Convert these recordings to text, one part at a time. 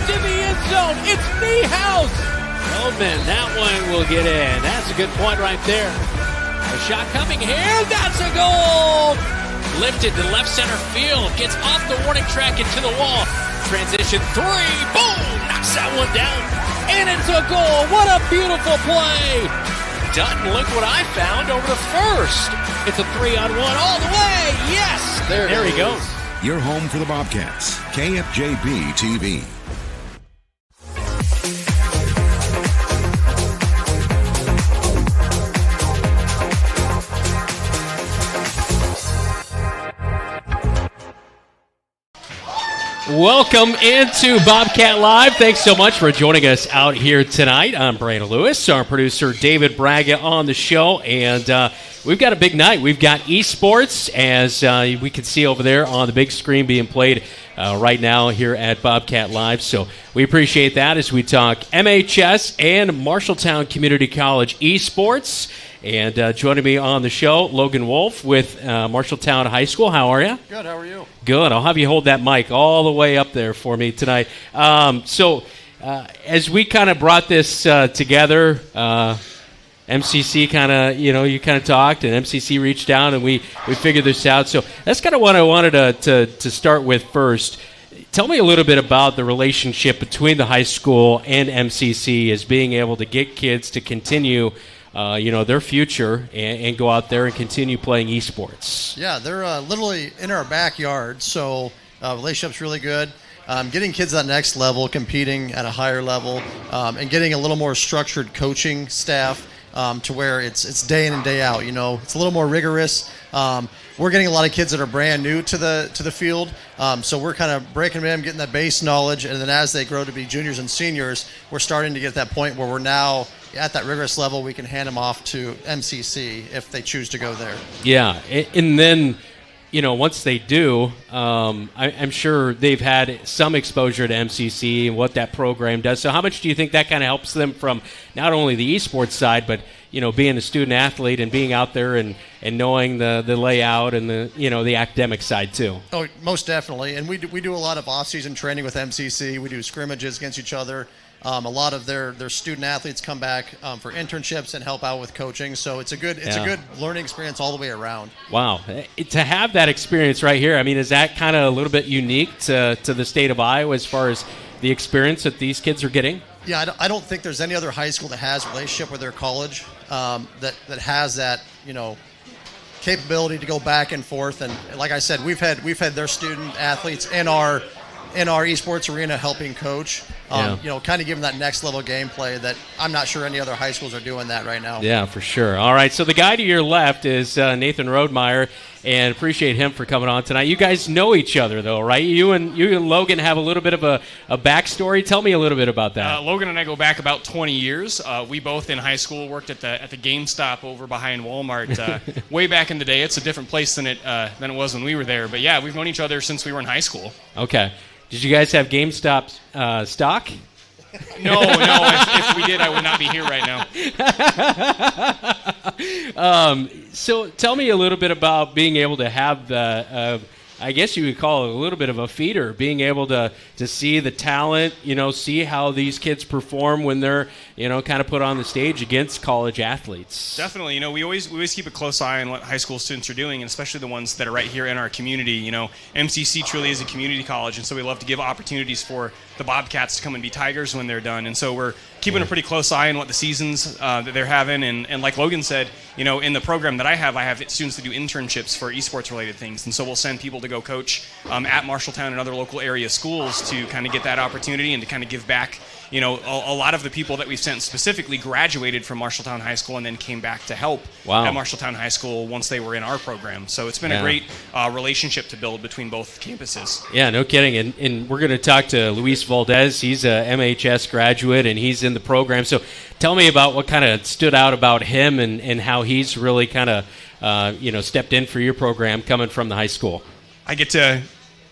in the end zone. It's Niehaus. Feldman, that one will get in. That's a good point right there. A shot coming here. That's a goal. Lifted to left center field. Gets off the warning track into the wall. Transition three. Boom. Knocks that one down. And it's a goal. What a beautiful play. Dutton, look what I found over the first. It's a 3-on-1 all the way. Yes. There he goes. Your home for the Bobcats. KFJB-TV. Welcome into Bobcat Live. Thanks so much for joining us out here tonight. I'm Brandon Lewis, our producer David Braga on the show, and we've got a big night. We've got esports, as we can see over there on the big screen being played right now here at Bobcat Live. So we appreciate that as we talk MHS and Marshalltown Community College esports. And joining me on the show, Logan Wolf with Marshalltown High School. How are you? Good. How are you? Good. I'll have you hold that mic all the way up there for me tonight. So as we kind of brought this together, MCC kind of, you kind of talked, and MCC reached out, and we figured this out. So that's kind of what I wanted to start with first. Tell me a little bit about the relationship between the high school and MCC as being able to get kids to continue their future and go out there and continue playing esports. Yeah, they're literally in our backyard, so relationship's really good. Getting kids at that next level, competing at a higher level, and getting a little more structured coaching staff to where it's day in and day out. It's a little more rigorous. We're getting a lot of kids that are brand new to the field, so we're kind of breaking them in, getting that base knowledge, and then as they grow to be juniors and seniors, we're starting to get that point where we're now at that rigorous level. We can hand them off to MCC if they choose to go there. Yeah, and then once they do, I'm sure they've had some exposure to MCC and what that program does. So how much do you think that kind of helps them from not only the esports side, but being a student athlete and being out there and knowing the layout and the academic side too? Oh, most definitely. And we do a lot of off-season training with MCC. We do scrimmages against each other. A lot of their student athletes come back for internships and help out with coaching. So it's a good learning experience all the way around. Wow, to have that experience right here. I mean, is that kind of a little bit unique to the state of Iowa as far as the experience that these kids are getting? Yeah, I don't think there's any other high school that has a relationship with their college that has that capability to go back and forth. And like I said, we've had their student athletes in our esports arena helping coach, kind of giving that next level gameplay that I'm not sure any other high schools are doing that right now. Yeah, for sure. All right, so the guy to your left is Nathan Rodemeyer, and appreciate him for coming on tonight. You guys know each other, though, right? You and Logan have a little bit of a backstory. Tell me a little bit about that. Logan and I go back about 20 years. We both in high school worked at the GameStop over behind Walmart. Way back in the day, it's a different place than it was when we were there. But yeah, we've known each other since we were in high school. Okay. Did you guys have GameStop stock? No. If we did, I would not be here right now. So tell me a little bit about being able to have the, I guess you would call it a little bit of a feeder, being able to see the talent, see how these kids perform when they're, kind of put on the stage against college athletes. Definitely. We always keep a close eye on what high school students are doing, and especially the ones that are right here in our community. MCC truly is a community college, and so we love to give opportunities for the Bobcats to come and be Tigers when they're done. And so we're keeping a pretty close eye on what the seasons that they're having. And like Logan said, in the program that I have students that do internships for esports-related things. And so we'll send people to go coach at Marshalltown and other local area schools to kind of get that opportunity and to kind of give back. A lot of the people that we've sent specifically graduated from Marshalltown High School and then came back to help at Marshalltown High School once they were in our program. So it's been a great relationship to build between both campuses. Yeah, no kidding. And we're going to talk to Luis Valdez. He's a MHS graduate, and he's in the program. So tell me about what kind of stood out about him and how he's really kind of, stepped in for your program coming from the high school. I get to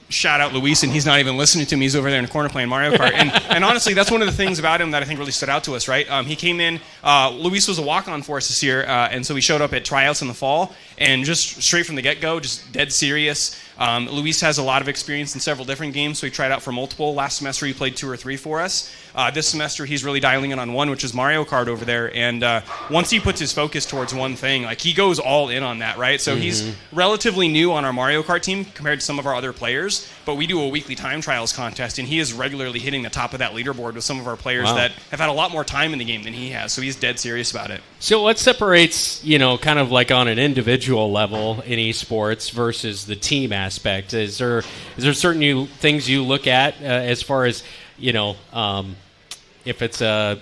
shout out Luis, and he's not even listening to me. He's over there in the corner playing Mario Kart. And honestly, that's one of the things about him that I think really stood out to us, right? He came in, Luis was a walk-on for us this year, and so he showed up at tryouts in the fall, and just straight from the get-go, just dead serious, Luis has a lot of experience in several different games, so he tried out for multiple. Last semester he played 2 or 3 for us. This semester he's really dialing in on one, which is Mario Kart over there. And once he puts his focus towards one thing, like he goes all in on that, right? So he's relatively new on our Mario Kart team compared to some of our other players, but we do a weekly time trials contest, and he is regularly hitting the top of that leaderboard with some of our players that have had a lot more time in the game than he has. So he's dead serious about it. So what separates, kind of like on an individual level in esports versus the team aspect? Is there certain things you look at as far as, if it's a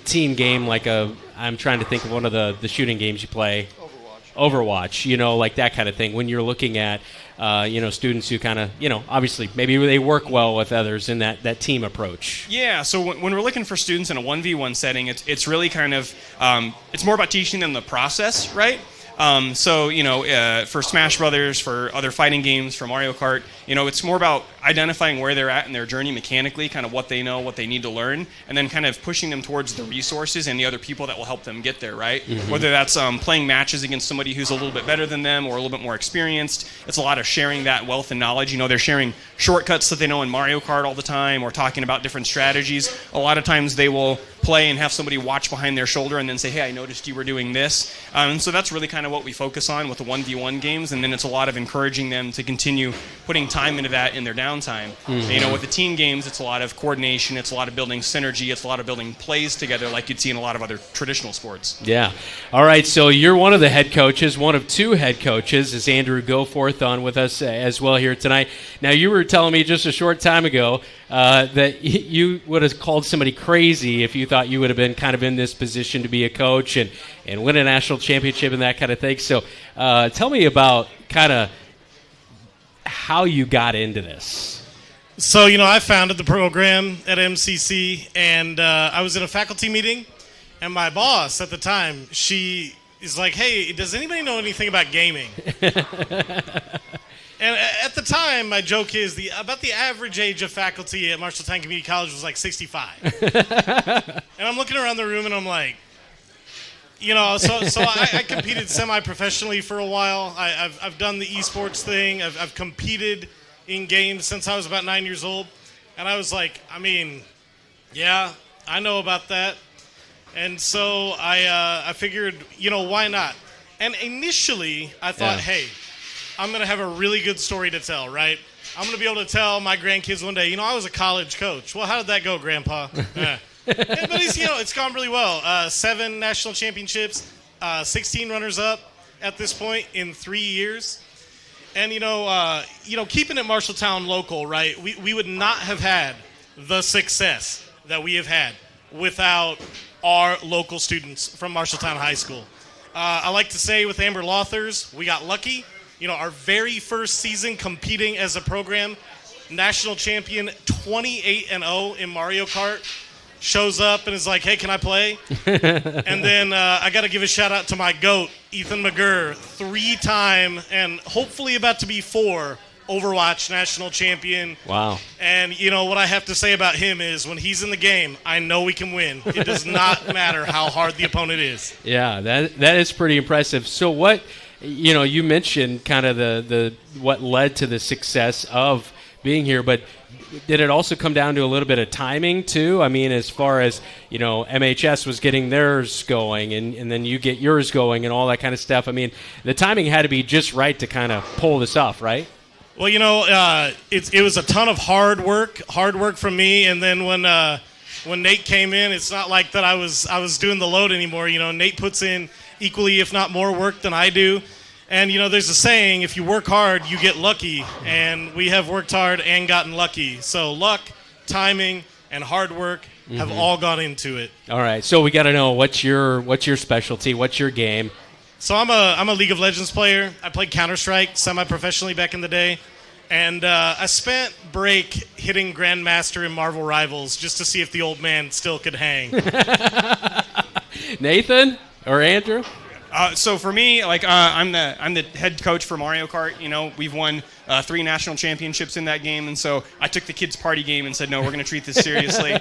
team game, like I'm trying to think of one of the shooting games you play. Overwatch, like that kind of thing. When you're looking at, students who kind of, obviously maybe they work well with others in that team approach. Yeah, so when we're looking for students in a 1v1 setting, it's really kind of, it's more about teaching them the process, right? For Smash Brothers, for other fighting games, for Mario Kart, it's more about identifying where they're at in their journey mechanically, kind of what they know, what they need to learn, and then kind of pushing them towards the resources and the other people that will help them get there, right? Whether that's playing matches against somebody who's a little bit better than them or a little bit more experienced. It's a lot of sharing that wealth and knowledge. They're sharing shortcuts that they know in Mario Kart all the time, or talking about different strategies. A lot of times they will play and have somebody watch behind their shoulder and then say, hey, I noticed you were doing this. And so that's really kind of what we focus on with the 1v1 games, and then it's a lot of encouraging them to continue putting time into that in their downtime. With the team games, it's a lot of coordination, it's a lot of building synergy, it's a lot of building plays together like you'd see in a lot of other traditional sports. Yeah. All right, so you're one of the head coaches, one of 2 head coaches, is Andrew Goforth on with us as well here tonight. Now, you were telling me just a short time ago that you would have called somebody crazy if you thought you would have been kind of in this position to be a coach and win a national championship and that kind of thing. So tell me about kind of how you got into this. So, I founded the program at MCC, and I was in a faculty meeting, and my boss at the time, she is like, hey, does anybody know anything about gaming? And at the time, my joke is about the average age of faculty at Marshalltown Community College was like 65. And I'm looking around the room, and I'm like, so I competed semi-professionally for a while. I've done the esports thing. I've competed in games since I was about 9 years old. And I was like, yeah, I know about that. And so I figured, why not? And initially, I thought, hey, I'm going to have a really good story to tell, right? I'm going to be able to tell my grandkids one day, I was a college coach. Well, how did that go, Grandpa? But it's gone really well. 7 national championships, 16 runners-up at this point in 3 years. And, keeping it Marshalltown local, right, we would not have had the success that we have had without our local students from Marshalltown High School. I like to say with Amber Lothers, we got lucky. Our very first season competing as a program, national champion 28-0 in Mario Kart, shows up and is like, hey, can I play? And then I got to give a shout out to my GOAT, Ethan McGurr, 3-time and hopefully about to be 4 Overwatch national champion. Wow. And what I have to say about him is when he's in the game, I know we can win. It does not matter how hard the opponent is. Yeah, that is pretty impressive. So what, you mentioned kind of the what led to the success of being here, but did it also come down to a little bit of timing too? I mean, as far as, MHS was getting theirs going and then you get yours going and all that kind of stuff. I mean, the timing had to be just right to kind of pull this off, right? Well, it was a ton of hard work from me. And then when Nate came in, it's not like that I was doing the load anymore. Nate puts in equally, if not more work than I do. And, there's a saying, if you work hard, you get lucky. And we have worked hard and gotten lucky. So luck, timing, and hard work have all gone into it. All right. So we got to know what's your specialty, what's your game? So I'm a League of Legends player. I played Counter-Strike semi-professionally back in the day. And I spent break hitting Grandmaster in Marvel Rivals just to see if the old man still could hang. Nathan or Andrew? So for me, I'm the head coach for Mario Kart. You know, we've won 3 national championships in that game, and so I took the kids' party game and said, no, we're going to treat this seriously.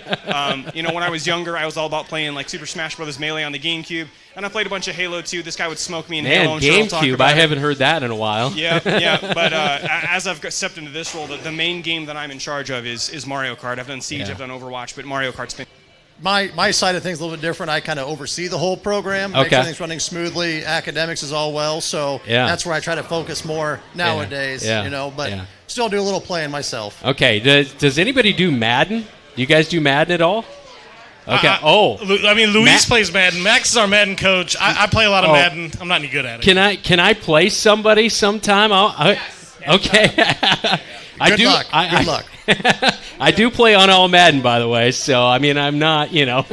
You know, when I was younger, I was all about playing like Super Smash Bros. Melee on the GameCube, and I played a bunch of Halo 2. This guy would smoke me in Halo. And GameCube, I haven't heard that in a while. Yeah. But as I've stepped into this role, the main game that I'm in charge of is Mario Kart. I've done Siege, I've done Overwatch, but Mario Kart's been. My side of things is a little bit different. I kind of oversee the whole program, make sure everything's running smoothly, academics is all well, so that's where I try to focus more nowadays, you know, but still do a little playing myself. Okay, does anybody do Madden? Do you guys do Madden at all? Okay. I mean, Luis plays Madden. Max is our Madden coach. I play a lot of Madden. I'm not any good at it. Can I play somebody sometime? Okay. Good luck. I do play on all Madden, by the way, so, I mean, I'm not, you know,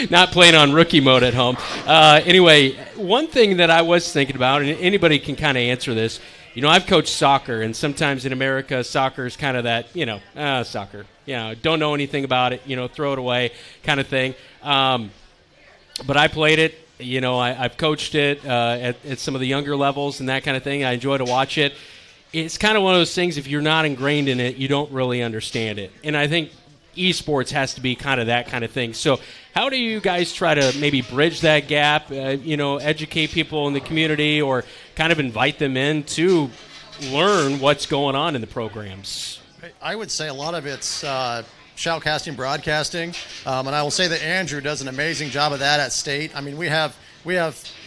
not playing on rookie mode at home. Anyway, one thing that I was thinking about, and anybody can kind of answer this, you know, I've coached soccer, and sometimes in America, soccer is kind of that, you know, soccer, you know, don't know anything about it, you know, throw it away kind of thing. But I played it, you know, I've coached it at some of the younger levels and that kind of thing. I enjoy to watch it. It's kind of one of those things, if you're not ingrained in it, you don't really understand it. And I think esports has to be kind of that kind of thing. So how do you guys try to maybe bridge that gap, you know, educate people in the community or kind of invite them in to learn what's going on in the programs? I would say a lot of it's shoutcasting, broadcasting. And I will say that Andrew does an amazing job of that at State. I mean, we have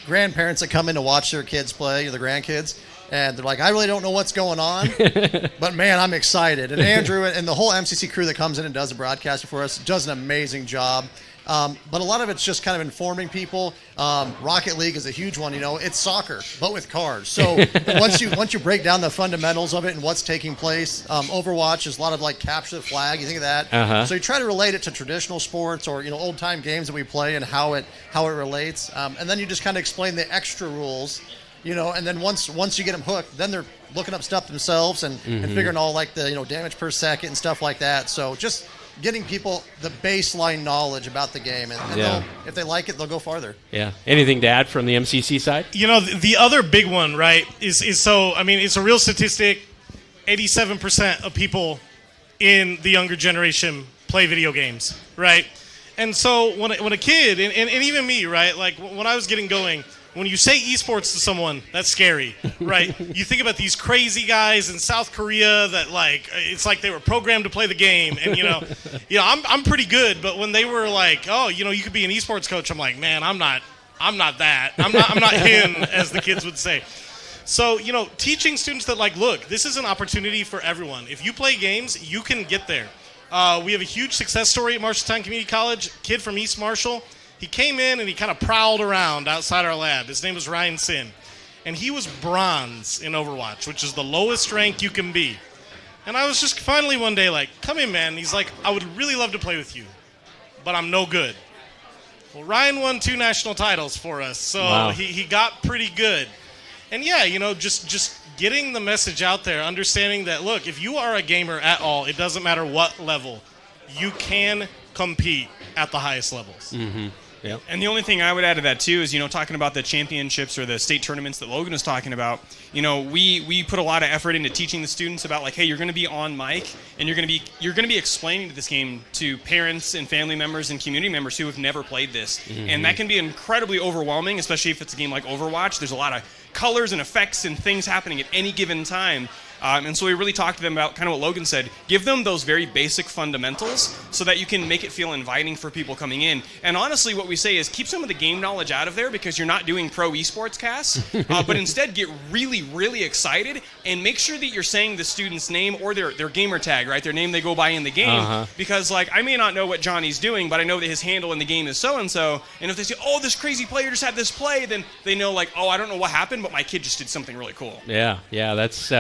grandparents that come in to watch their kids play, the grandkids. And they're like, I really don't know what's going on, but, man, I'm excited. And Andrew and the whole MCC crew that comes in and does the broadcasting for us does an amazing job. But a lot of it's just kind of informing people. Rocket League is a huge one. You know, it's soccer, but with cars. So once you break down the fundamentals of it and what's taking place, Overwatch is a lot of, like, capture the flag. You think of that. So you try to relate it to traditional sports or, you know, old-time games that we play and how it relates. And then you just kind of explain the extra rules. You know, and then once you get them hooked, then they're looking up stuff themselves and figuring all like the, you know, damage per second and stuff like that. So just getting people the baseline knowledge about the game, and if they like it, they'll go farther. Yeah. Anything to add from the MCC side? You know, the other big one, right, is so, I mean, it's a real statistic. 87% of people in the younger generation play video games, right? And so when a kid, and even me, right, like when I was getting going, when you say esports to someone, that's scary, right? You think about these crazy guys in South Korea that, like, it's like they were programmed to play the game, and you know, I'm pretty good, but when they were like, oh, you know, you could be an esports coach, I'm like, man, I'm not that. I'm not him, as the kids would say. So, you know, teaching students that, like, look, this is an opportunity for everyone. If you play games, you can get there. We have a huge success story at Marshalltown Community College. Kid from East Marshall. He came in and he kind of prowled around outside our lab. His name was Ryan Sin. And he was bronze in Overwatch, which is the lowest rank you can be. And I was just finally one day like, come in, man. And he's like, I would really love to play with you, but I'm no good. Well, Ryan won 2 national titles for us, so he got pretty good. And yeah, you know, just getting the message out there, understanding that, look, if you are a gamer at all, it doesn't matter what level, you can compete at the highest levels. Mm-hmm. Yep. And the only thing I would add to that, too, is, you know, talking about the championships or the state tournaments that Logan was talking about, you know, we put a lot of effort into teaching the students about, like, hey, you're going to be on mic, and you're going to be explaining this game to parents and family members and community members who have never played this. Mm-hmm. And that can be incredibly overwhelming, especially if it's a game like Overwatch. There's a lot of colors and effects and things happening at any given time. And so we really talked to them about kind of what Logan said. Give them those very basic fundamentals so that you can make it feel inviting for people coming in. And honestly, what we say is keep some of the game knowledge out of there because you're not doing pro esports casts, but instead get really, really excited and make sure that you're saying the student's name or their gamer tag, right? Their name they go by in the game. Because, like, I may not know what Johnny's doing, but I know that his handle in the game is so-and-so. And if they say, oh, this crazy player just had this play, then they know, like, oh, I don't know what happened, but my kid just did something really cool. Yeah, that's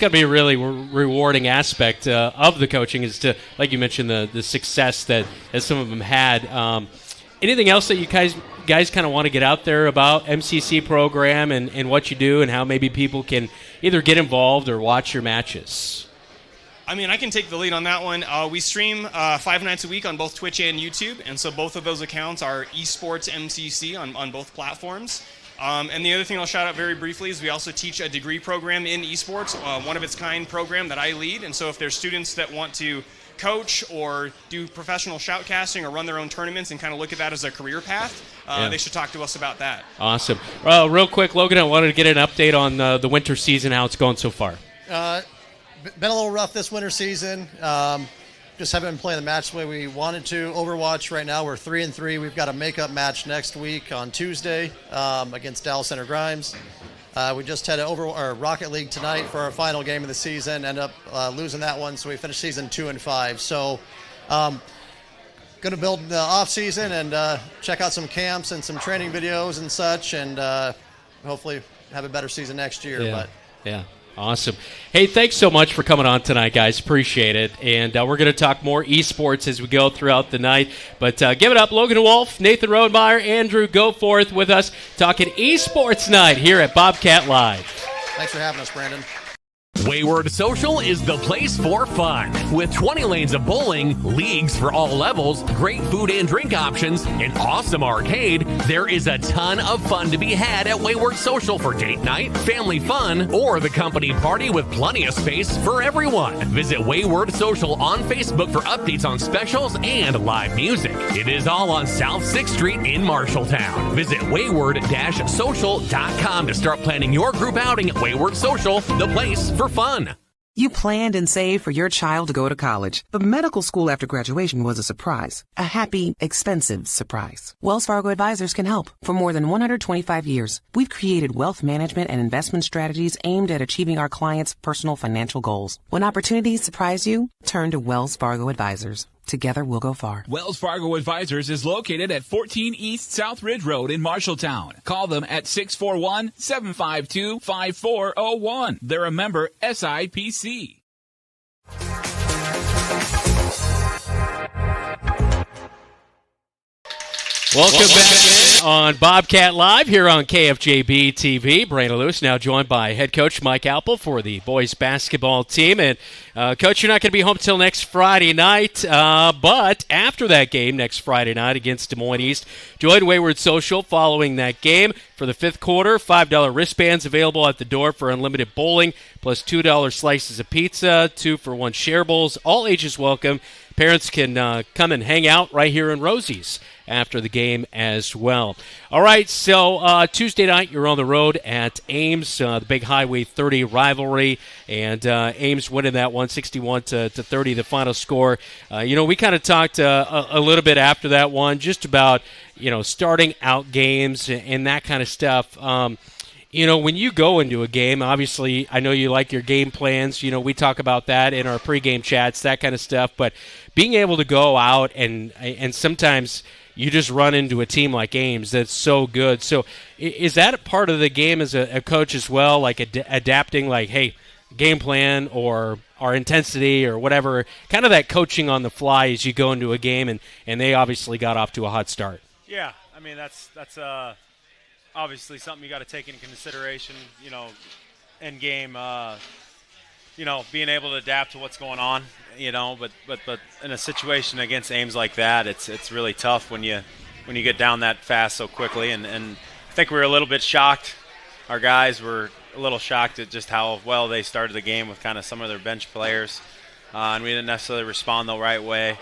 got to be a really rewarding aspect of the coaching is to, like you mentioned, the success that some of them had. Anything else that you guys kind of want to get out there about MCC program and what you do and how maybe people can either get involved or watch your matches? I mean, I can take the lead on that one. We stream 5 nights a week on both Twitch and YouTube, and so both of those accounts are Esports MCC on both platforms. And the other thing I'll shout out very briefly is we also teach a degree program in esports, one of its kind program that I lead. And so if there's students that want to coach or do professional shoutcasting or run their own tournaments and kind of look at that as a career path, they should talk to us about that. Awesome. Real quick, Logan, I wanted to get an update on the winter season, how it's going so far. Been a little rough this winter season. Just haven't been playing the match the way we wanted to. Overwatch right now, we're 3-3. We've got a makeup match next week on Tuesday against Dallas Center Grimes. We just had our Rocket League tonight for our final game of the season. Ended up losing that one, so we finished season 2-5. So, going to build the off season and check out some camps and some training videos and such, and hopefully have a better season next year. Yeah. Awesome. Hey, thanks so much for coming on tonight, guys. Appreciate it. And we're going to talk more esports as we go throughout the night. But give it up, Logan Wolf, Nathan Rodemeyer, Andrew Goforth with us talking Esports Night here at Bobcat Live. Thanks for having us, Brandon. Wayward Social is the place for fun. With 20 lanes of bowling, leagues for all levels, great food and drink options, an awesome arcade, there is a ton of fun to be had at Wayward Social for date night, family fun, or the company party with plenty of space for everyone. Visit Wayward Social on Facebook for updates on specials and live music. It is all on South 6th Street in Marshalltown. Visit wayward-social.com to start planning your group outing at Wayward Social, the place for fun. You planned and saved for your child to go to college, but medical school after graduation was a surprise. A happy, expensive surprise. Wells Fargo Advisors can help. For more than 125 years, we've created wealth management and investment strategies aimed at achieving our clients' personal financial goals. When opportunities surprise you, turn to Wells Fargo Advisors. Together we'll go far. Wells Fargo Advisors is located at 14 East South Ridge Road in Marshalltown. Call them at 641-752-5401. They're a member SIPC. Welcome back in on Bobcat Live here on KFJB-TV. Brandon Lewis now joined by head coach Mike Alpel for the boys basketball team. And, Coach, you're not going to be home till next Friday night, but after that game next Friday night against Des Moines East, join Wayward Social following that game for the fifth quarter. $5 wristbands available at the door for unlimited bowling, plus $2 slices of pizza, 2-for-1 share bowls. All ages welcome. Parents can come and hang out right here in Rosie's after the game as well. All right, so Tuesday night you're on the road at Ames, the big Highway 30 rivalry, and Ames winning that one 61-30, the final score. We kind of talked a little bit after that one just about starting out games and that kind of stuff. When you go into a game, obviously, I know you like your game plans. We talk about that in our pregame chats, that kind of stuff. But being able to go out and sometimes you just run into a team like Ames that's so good. So is that a part of the game as a coach as well, like adapting, like, hey, game plan or our intensity or whatever, kind of that coaching on the fly as you go into a game, and they obviously got off to a hot start. Yeah, I mean, that's obviously something you got to take into consideration, in game, being able to adapt to what's going on, but in a situation against Ames like that, it's really tough when you get down that fast so quickly. And I think we were a little bit shocked. Our guys were a little shocked at just how well they started the game with kind of some of their bench players, and we didn't necessarily respond the right way.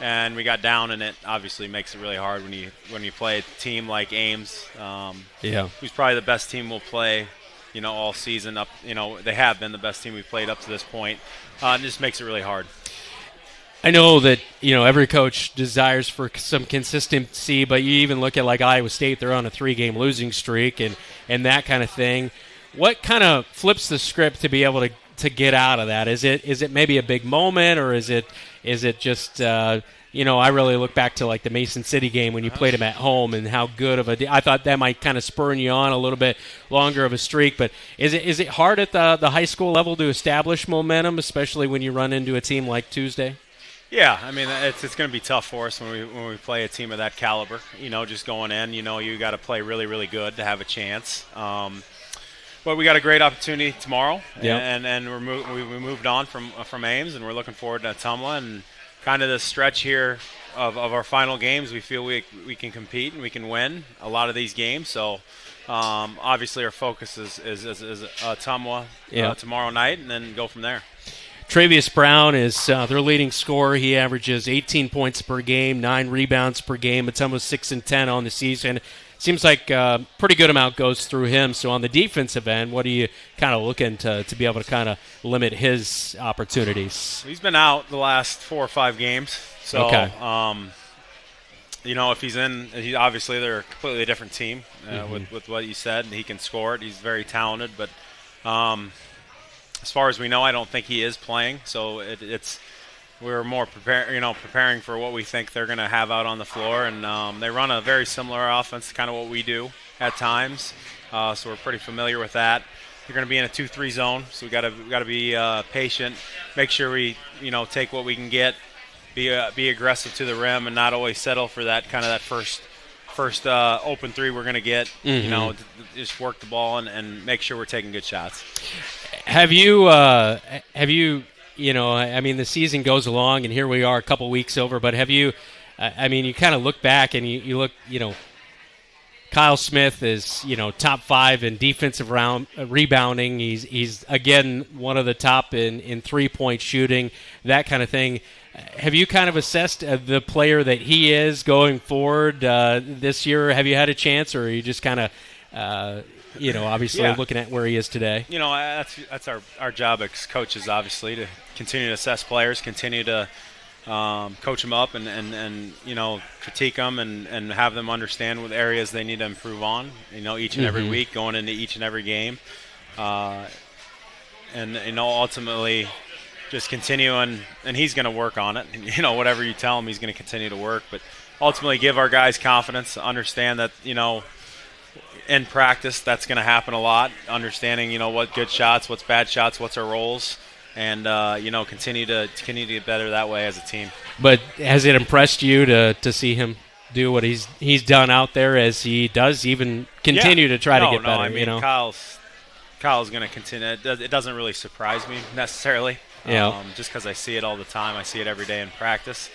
And we got down, and it obviously makes it really hard when you play a team like Ames, who's probably the best team we'll play, all season. Up, they have been the best team we've played up to this point. It just makes it really hard. I know that every coach desires for some consistency, but you even look at like Iowa State; they're on a 3-game losing streak, and that kind of thing. What kind of flips the script to be able to get out of that? Is it maybe a big moment, or is it just I really look back to like the Mason City game when you played them at home and how good of I thought that might kind of spur you on a little bit longer of a streak. But is it hard at the high school level to establish momentum, especially when you run into a team like Tuesday? Yeah, I mean it's going to be tough for us when we play a team of that caliber. Just going in, you got to play really, really good to have a chance. But But we got a great opportunity tomorrow, Yep. and we moved on from Ames, and we're looking forward to Tumwa and kind of the stretch here of our final games. We feel we can compete and we can win a lot of these games. So obviously our focus is Tumwa tomorrow night, and then go from there. Travius Brown is their leading scorer. He averages 18 points per game, 9 rebounds per game. It's almost 6-10 on the season. Seems like a pretty good amount goes through him. So on the defensive end, what are you kind of looking to be able to kind of limit his opportunities? He's been out the last 4 or 5 games. So, okay. If he's in, obviously they're a completely different team with what you said. And he can score it. He's very talented, but as far as we know, I don't think he is playing. So we're more preparing for what we think they're going to have out on the floor, and they run a very similar offense, kind of what we do at times. So we're pretty familiar with that. They're going to be in a 2-3 zone, so we got to be patient, make sure we take what we can get, be aggressive to the rim, and not always settle for that first open three we're going to get. Just work the ball and make sure we're taking good shots. Have you, the season goes along, and here we are a couple weeks over, but have you, you kind of look back and you look, Kyle Smith is, top 5 in defensive rebounding. He's, again, one of the top in three-point shooting, that kind of thing. Have you kind of assessed the player that he is going forward this year? Have you had a chance, or are you just kind of looking at where he is today? That's our job as coaches, obviously, to continue to assess players, continue to coach them up and critique them and have them understand what areas they need to improve on, each and every week, going into each and every game. Ultimately just continue, and he's going to work on it. Whatever you tell him, he's going to continue to work. But ultimately give our guys confidence, understand that, in practice, that's going to happen a lot. Understanding, what good shots, what's bad shots, what's our roles, and continue to get better that way as a team. But has it impressed you to see him do what he's done out there, as he does even continue to try to get better? Kyle's going to continue. It doesn't really surprise me necessarily. Just because I see it all the time. I see it every day in practice.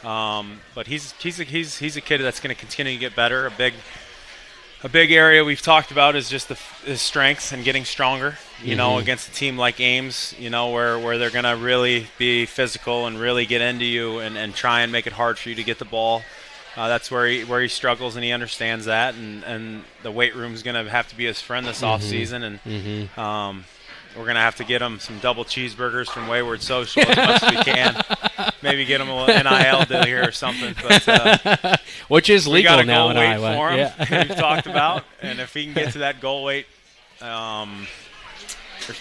But he's a kid that's going to continue to get better. A big area we've talked about is just his strength and getting stronger, against a team like Ames, where they're going to really be physical and really get into you and try and make it hard for you to get the ball. That's where he struggles, and he understands that. And the weight room is going to have to be his friend this offseason. And we're going to have to get him some double cheeseburgers from Wayward Social as much as we can. Maybe get him a little NIL deal here or something. But which is legal now in Iowa. Iowa. We got a goal weight for him, we've talked about. And if he can get to that goal weight, there's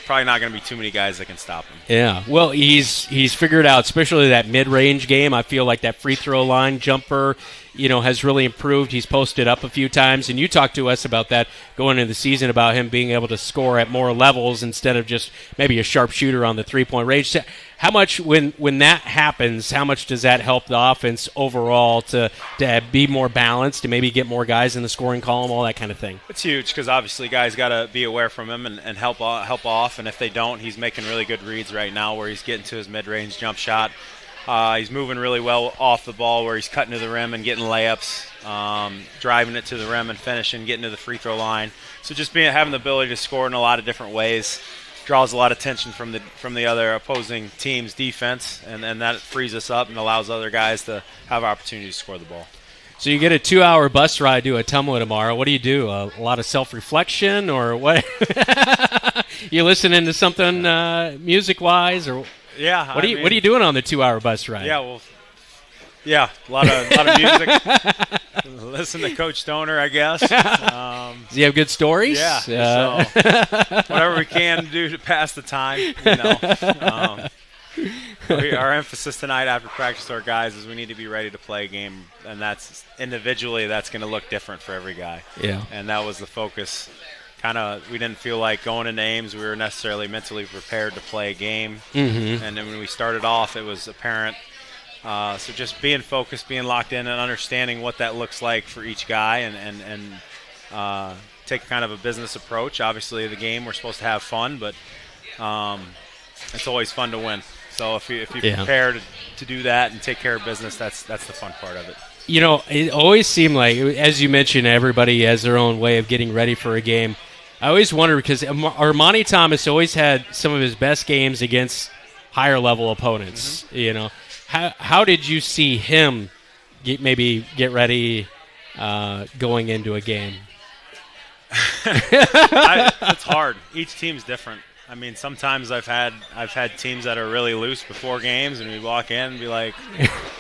probably not going to be too many guys that can stop him. Yeah, well, he's figured out, especially that mid-range game. I feel like that free throw line jumper, has really improved. He's posted up a few times, and you talked to us about that going into the season, about him being able to score at more levels instead of just maybe a sharp shooter on the three-point range. How much, when that happens, how much does that help the offense overall to be more balanced, to maybe get more guys in the scoring column, all that kind of thing? It's huge, because obviously guys got to be aware from him and help off, and if they don't, he's making really good reads right now where he's getting to his mid-range jump shot. He's moving really well off the ball, where he's cutting to the rim and getting layups, driving it to the rim and finishing, getting to the free throw line. So just having the ability to score in a lot of different ways draws a lot of attention from the other opposing team's defense, and that frees us up and allows other guys to have opportunity to score the ball. So you get a 2-hour bus ride to Ottumwa tomorrow. What do you do? A lot of self-reflection, or what? You listening to something music-wise, or yeah? What are you doing on the 2-hour bus ride? Yeah, a lot of music. Listen to Coach Stoner, I guess. Does he have good stories? Yeah. So whatever we can do to pass the time. Our emphasis tonight after practice to our guys is we need to be ready to play a game, and that's individually that's going to look different for every guy. Yeah. And that was the focus. We didn't feel like going into Ames we were necessarily mentally prepared to play a game. Mm-hmm. And then when we started off, it was apparent. So just being focused, being locked in, and understanding what that looks like for each guy, and take kind of a business approach. Obviously, the game, we're supposed to have fun, but it's always fun to win. So if you prepare to do that and take care of business, that's the fun part of it. You know, it always seemed like, as you mentioned, everybody has their own way of getting ready for a game. I always wonder, because Armani Thomas always had some of his best games against higher level opponents. Mm-hmm. You know, how did you see him get ready going into a game? It's hard. Each team's different. I mean, sometimes I've had teams that are really loose before games, and we walk in and be like,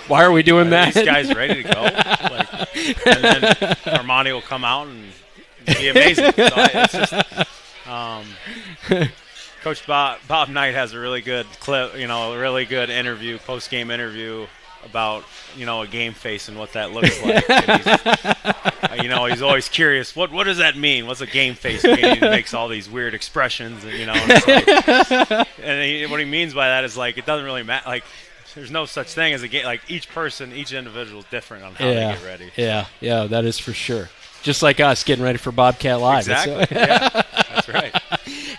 "Why are we doing that? These guys ready to go?" And then Armani will come out and be amazing. So it's just, Coach Bob Knight has a really good clip, a really good interview, post-game interview about a game face and what that looks like. He's always curious. What does that mean? What's a game face mean? He makes all these weird expressions, and what he means by that is like it doesn't really matter. Like there's no such thing as a game. Like each individual is different on how they get ready. Yeah, that is for sure. Just like us getting ready for Bobcat Live. Exactly. Yeah, that's right.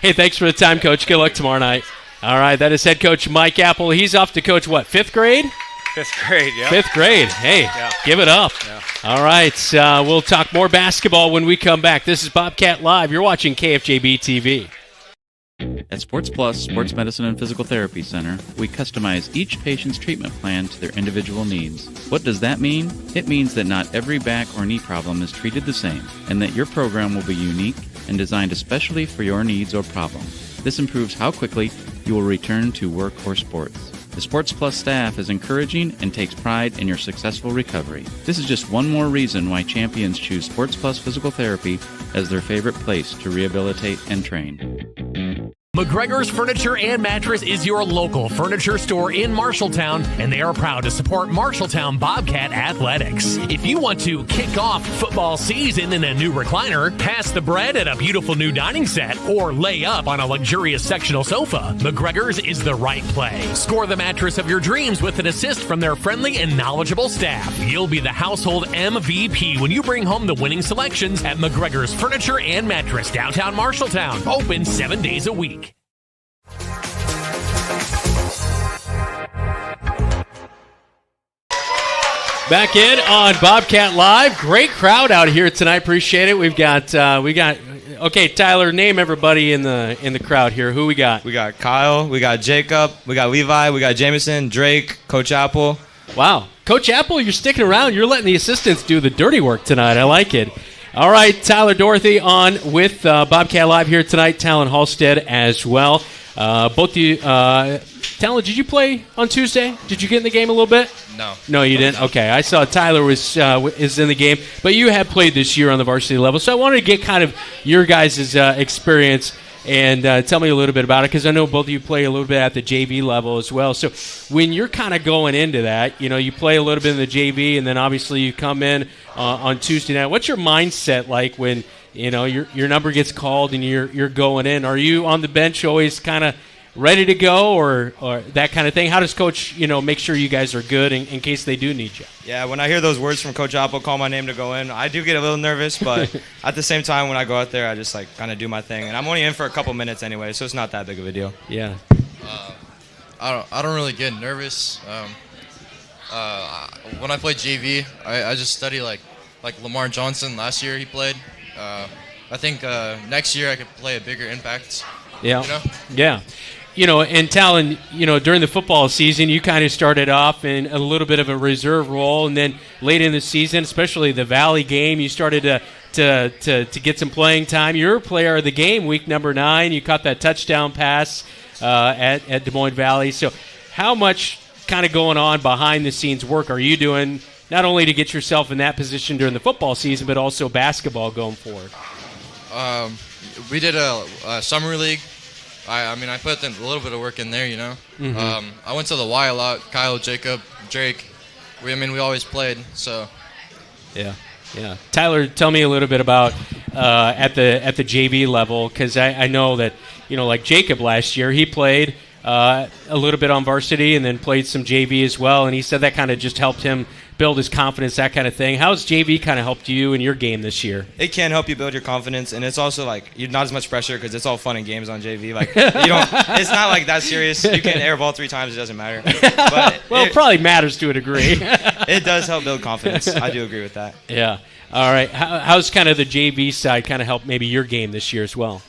Hey, thanks for the time, Coach. Good luck tomorrow night. All right, that is head coach Mike Apple. He's off to coach what? 5th grade. 5th grade, yeah. 5th grade. Hey, give it up. Yeah. All right, we'll talk more basketball when we come back. This is Bobcat Live. You're watching KFJB-TV. At Sports Plus Sports Medicine and Physical Therapy Center, we customize each patient's treatment plan to their individual needs. What does that mean? It means that not every back or knee problem is treated the same, and that your program will be unique and designed especially for your needs or problem. This improves how quickly you will return to work or sports. The Sports Plus staff is encouraging and takes pride in your successful recovery. This is just one more reason why champions choose Sports Plus Physical Therapy as their favorite place to rehabilitate and train. McGregor's Furniture and Mattress is your local furniture store in Marshalltown, and they are proud to support Marshalltown Bobcat Athletics. If you want to kick off football season in a new recliner, pass the bread at a beautiful new dining set, or lay up on a luxurious sectional sofa, McGregor's is the right play. Score the mattress of your dreams with an assist from their friendly and knowledgeable staff. You'll be the household MVP when you bring home the winning selections at McGregor's Furniture and Mattress, downtown Marshalltown. Open 7 days a week. Back in on Bobcat Live. Great crowd out here tonight. Appreciate it. We got. Okay, Tyler, name everybody in the crowd here. Who we got? We got Kyle. We got Jacob. We got Levi. We got Jameson, Drake, Coach Apple. Wow, Coach Apple, you're sticking around. You're letting the assistants do the dirty work tonight. I like it. All right, Tyler Dorothy on with Bobcat Live here tonight. Talon Halstead as well. Both of you, Talon, did you play on Tuesday? Did you get in the game a little bit? No, you didn't? Okay, I saw Tyler is in the game, but you have played this year on the varsity level, so I wanted to get kind of your guys' experience and tell me a little bit about it, because I know both of you play a little bit at the JV level as well. So when you're kind of going into that, you play a little bit in the JV, and then obviously you come in on Tuesday night. What's your mindset like when your number gets called and you're going in? Are you on the bench always kind of ready to go, or that kind of thing? How does Coach make sure you guys are good in case they do need you? Yeah, when I hear those words from Coach Apple, call my name to go in, I do get a little nervous, but at the same time when I go out there, I just kind of do my thing, and I'm only in for a couple minutes anyway, so it's not that big of a deal. Yeah. I don't really get nervous. When I play JV, I just study like Lamar Johnson. Last year he played. I think next year I could play a bigger impact. Yeah. Yeah. And Talon, during the football season, you kind of started off in a little bit of a reserve role, and then late in the season, especially the Valley game, you started to get some playing time. You're a player of the game, week number 9. You caught that touchdown pass at Des Moines Valley. So how much kind of going on behind the scenes work are you doing, not only to get yourself in that position during the football season, but also basketball going forward? We did a summer league. I put a little bit of work in there, Mm-hmm. I went to the Y a lot. Kyle, Jacob, Drake. We always played. So. Yeah. Tyler, tell me a little bit about at the JV level, because I know that like Jacob last year, he played. a little bit on varsity and then played some JV as well, and he said that kind of just helped him build his confidence, that kind of thing. How's JV kind of helped you in your game this year? It can help you build your confidence, and it's also like you're not as much pressure because it's all fun and games on JV. Like you don't, it's not like that serious. You can air ball 3 times, it doesn't matter. But well, it probably matters to a degree. It does help build confidence. I do agree with that. Yeah. All right. How's kind of the JV side kind of helped maybe your game this year as well?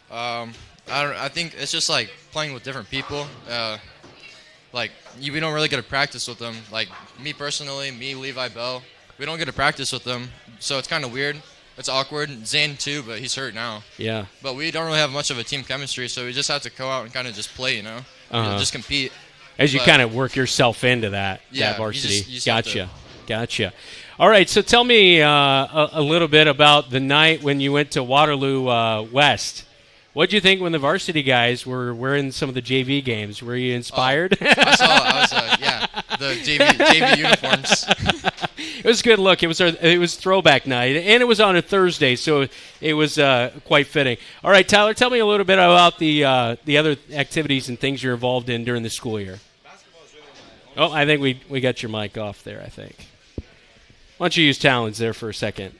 I think it's just like playing with different people. We don't really get to practice with them. Like me personally, Levi Bell, we don't get to practice with them, so it's kind of weird. It's awkward. Zane too, but he's hurt now. Yeah. But we don't really have much of a team chemistry, so we just have to go out and kind of just play, just compete. As you kind of work yourself into that varsity. You just Gotcha. All right, so tell me a little bit about the night when you went to Waterloo West. What did you think when the varsity guys were wearing some of the JV games? Were you inspired? I saw, the JV uniforms. It was a good look. It was throwback night, and it was on a Thursday, so it was quite fitting. All right, Tyler, tell me a little bit about the other activities and things you're involved in during the school year. Oh, I think we got your mic off there, I think. Why don't you use Talons there for a second?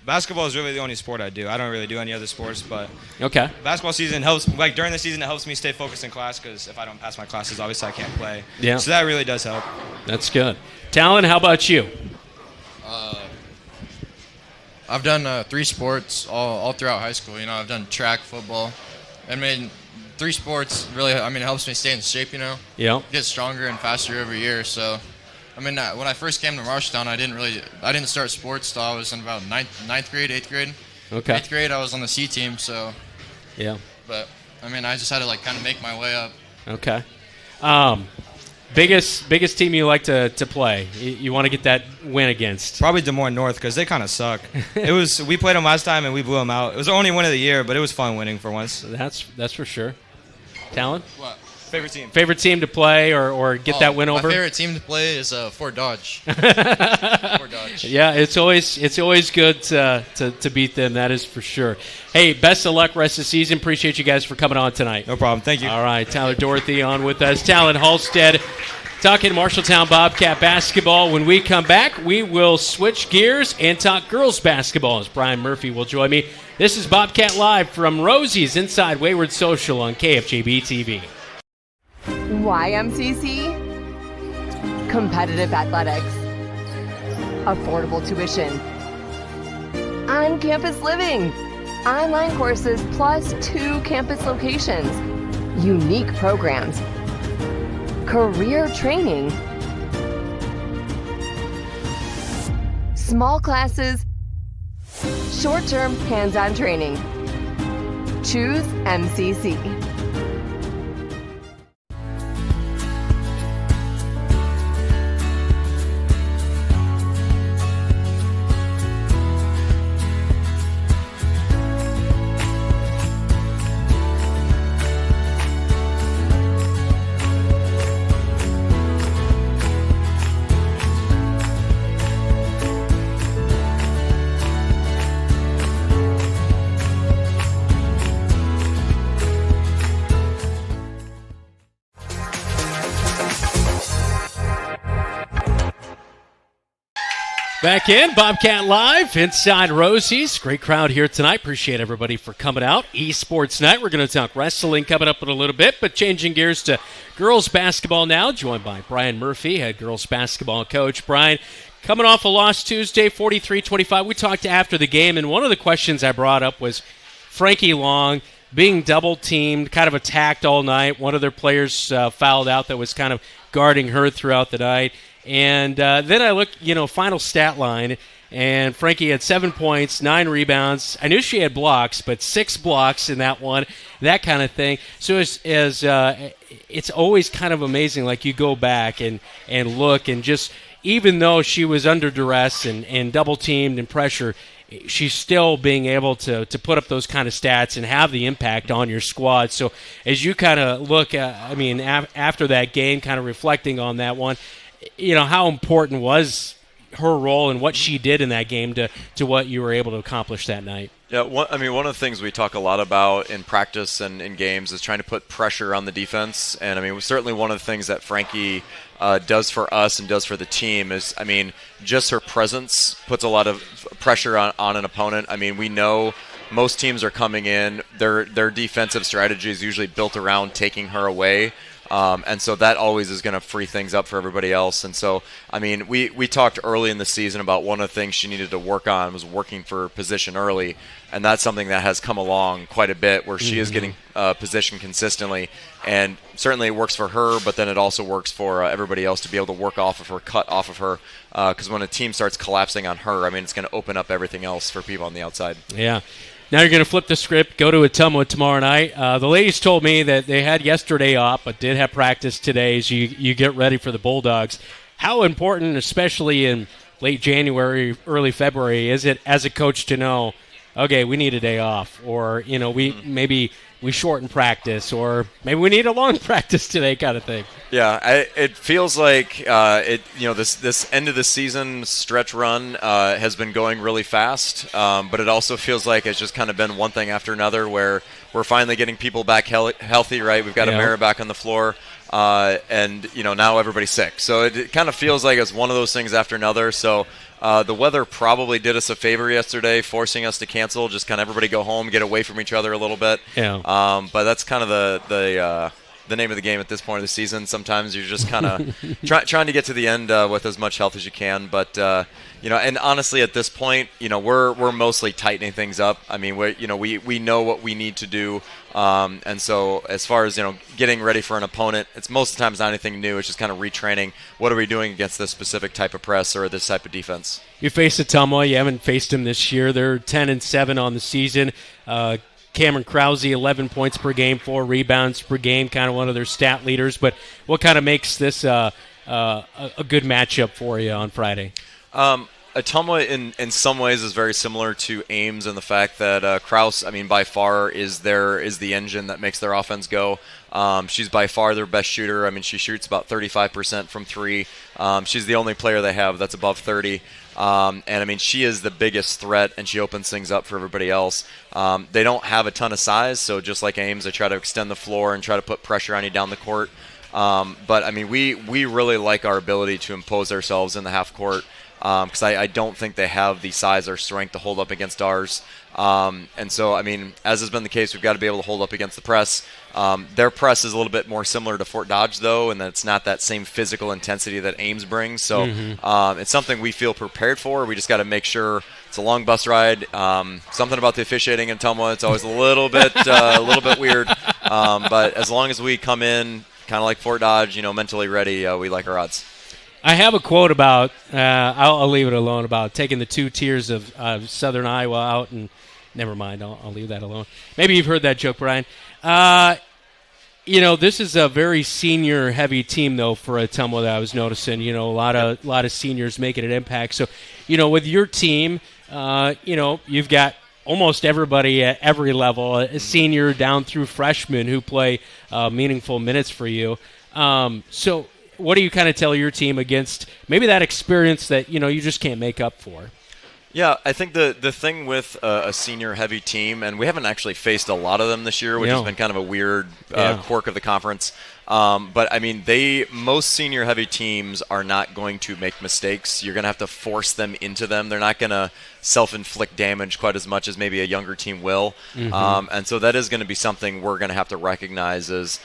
Basketball is really the only sport I do. I don't really do any other sports, but okay. Basketball season helps. Like during the season, it helps me stay focused in class because if I don't pass my classes, obviously I can't play. Yeah. So that really does help. That's good. Talon, how about you? I've done 3 sports all throughout high school. I've done track, football. 3 sports really. It helps me stay in shape. Yeah. Get stronger and faster every year. So. When I first came to Marshalltown, I didn't start sports till I was in about 9th grade, 8th grade. Okay. 8th grade, I was on the C team, so. Yeah. But, I just had to, kind of make my way up. Okay. Biggest team you like to play? You want to get that win against? Probably Des Moines North because they kind of suck. We played them last time and we blew them out. It was the only win of the year, but it was fun winning for once. That's for sure. Talon? What? Favorite team to play or get that win over? My favorite team to play is Fort Dodge. Fort Dodge. Yeah, it's always good to beat them. That is for sure. Hey, best of luck rest of the season. Appreciate you guys for coming on tonight. No problem. Thank you. All right, Tyler Dorothy on with us. Talon Halstead talking Marshalltown Bobcat basketball. When we come back, we will switch gears and talk girls basketball as Brian Murphy will join me. This is Bobcat Live from Rosie's inside Wayward Social on KFJB-TV. YMCC, competitive athletics, affordable tuition, on-campus living, online courses plus 2 campus locations, unique programs, career training, small classes, short-term hands-on training. Choose MCC. Back in, Bobcat Live, inside Rosie's. Great crowd here tonight. Appreciate everybody for coming out. Esports Night. We're going to talk wrestling coming up in a little bit, but changing gears to girls basketball now, joined by Brian Murphy, head girls basketball coach. Brian, coming off a loss Tuesday, 43-25. We talked after the game, and one of the questions I brought up was Frankie Long being double-teamed, kind of attacked all night. One of their players fouled out that was kind of guarding her throughout the night. And then I look, final stat line, and Frankie had 7 points, 9 rebounds. I knew she had blocks, but 6 blocks in that one, that kind of thing. So it's always kind of amazing, like you go back and look, and just even though she was under duress and double-teamed and pressure, she's still being able to put up those kind of stats and have the impact on your squad. So as you kind of look at, after that game, kind of reflecting on that one, how important was her role and what she did in that game to what you were able to accomplish that night? Yeah, one of the things we talk a lot about in practice and in games is trying to put pressure on the defense. And, certainly one of the things that Frankie does for us and does for the team is, just her presence puts a lot of pressure on an opponent. We know most teams are coming in. Their defensive strategy is usually built around taking her away. And so that always is going to free things up for everybody else. And so, we talked early in the season about one of the things she needed to work on was working for position early. And that's something that has come along quite a bit where she is getting position consistently. And certainly it works for her, but then it also works for everybody else to be able to work off of her, cut off of her. Because when a team starts collapsing on her, it's going to open up everything else for people on the outside. Yeah. Now you're going to flip the script, go to Ottumwa tomorrow night. The ladies told me that they had yesterday off, but did have practice today as you get ready for the Bulldogs. How important, especially in late January, early February, is it as a coach to know, okay, we need a day off, or maybe we shorten practice, or maybe we need a long practice today, kind of thing? Yeah, it feels like this end of the season stretch run has been going really fast, but it also feels like it's just kind of been one thing after another where we're finally getting people back healthy, right? We've got Amara back on the floor, and now everybody's sick. So it kind of feels like it's one of those things after another. So the weather probably did us a favor yesterday, forcing us to cancel, just kind of everybody go home, get away from each other a little bit. Yeah. But that's kind of the name of the game at this point of the season. Sometimes you're just kind of trying to get to the end with as much health as you can. But and honestly, at this point, we're mostly tightening things up. We know what we need to do, and so as far as getting ready for an opponent, it's most of the times not anything new. It's just kind of retraining. What are we doing against this specific type of press or this type of defense? You faced Ottumwa. You haven't faced them this year. They're 10-7 on the season. Cameron Krause, 11 points per game, 4 rebounds per game, kind of one of their stat leaders. But what kind of makes this a good matchup for you on Friday? Ottumwa in some ways is very similar to Ames in the fact that Krause, by far is the engine that makes their offense go. She's by far their best shooter. She shoots about 35% from 3. She's the only player they have that's above 30. And she is the biggest threat, and she opens things up for everybody else. They don't have a ton of size, so just like Ames, they try to extend the floor and try to put pressure on you down the court. But we really like our ability to impose ourselves in the half court. Because I don't think they have the size or strength to hold up against ours. And so, as has been the case, we've got to be able to hold up against the press. Their press is a little bit more similar to Fort Dodge, though, and it's not that same physical intensity that Ames brings. So it's something we feel prepared for. We just got to make sure it's a long bus ride. Something about the officiating in Ottumwa, it's always a little bit weird. But as long as we come in kind of like Fort Dodge, mentally ready, we like our odds. I have a quote about, I'll leave it alone, about taking the 2 tiers of Southern Iowa out, and never mind, I'll leave that alone. Maybe you've heard that joke, Brian. This is a very senior-heavy team, though, for Ottumwa that I was noticing. A lot of seniors making an impact. So, with your team, you've got almost everybody at every level, a senior down through freshmen who play meaningful minutes for you. So what do you kind of tell your team against maybe that experience that, you just can't make up for? Yeah, I think the thing with a senior-heavy team, and we haven't actually faced a lot of them this year, which has been kind of a weird quirk of the conference. But, most senior-heavy teams are not going to make mistakes. You're going to have to force them into them. They're not going to self-inflict damage quite as much as maybe a younger team will. And so that is going to be something we're going to have to recognize is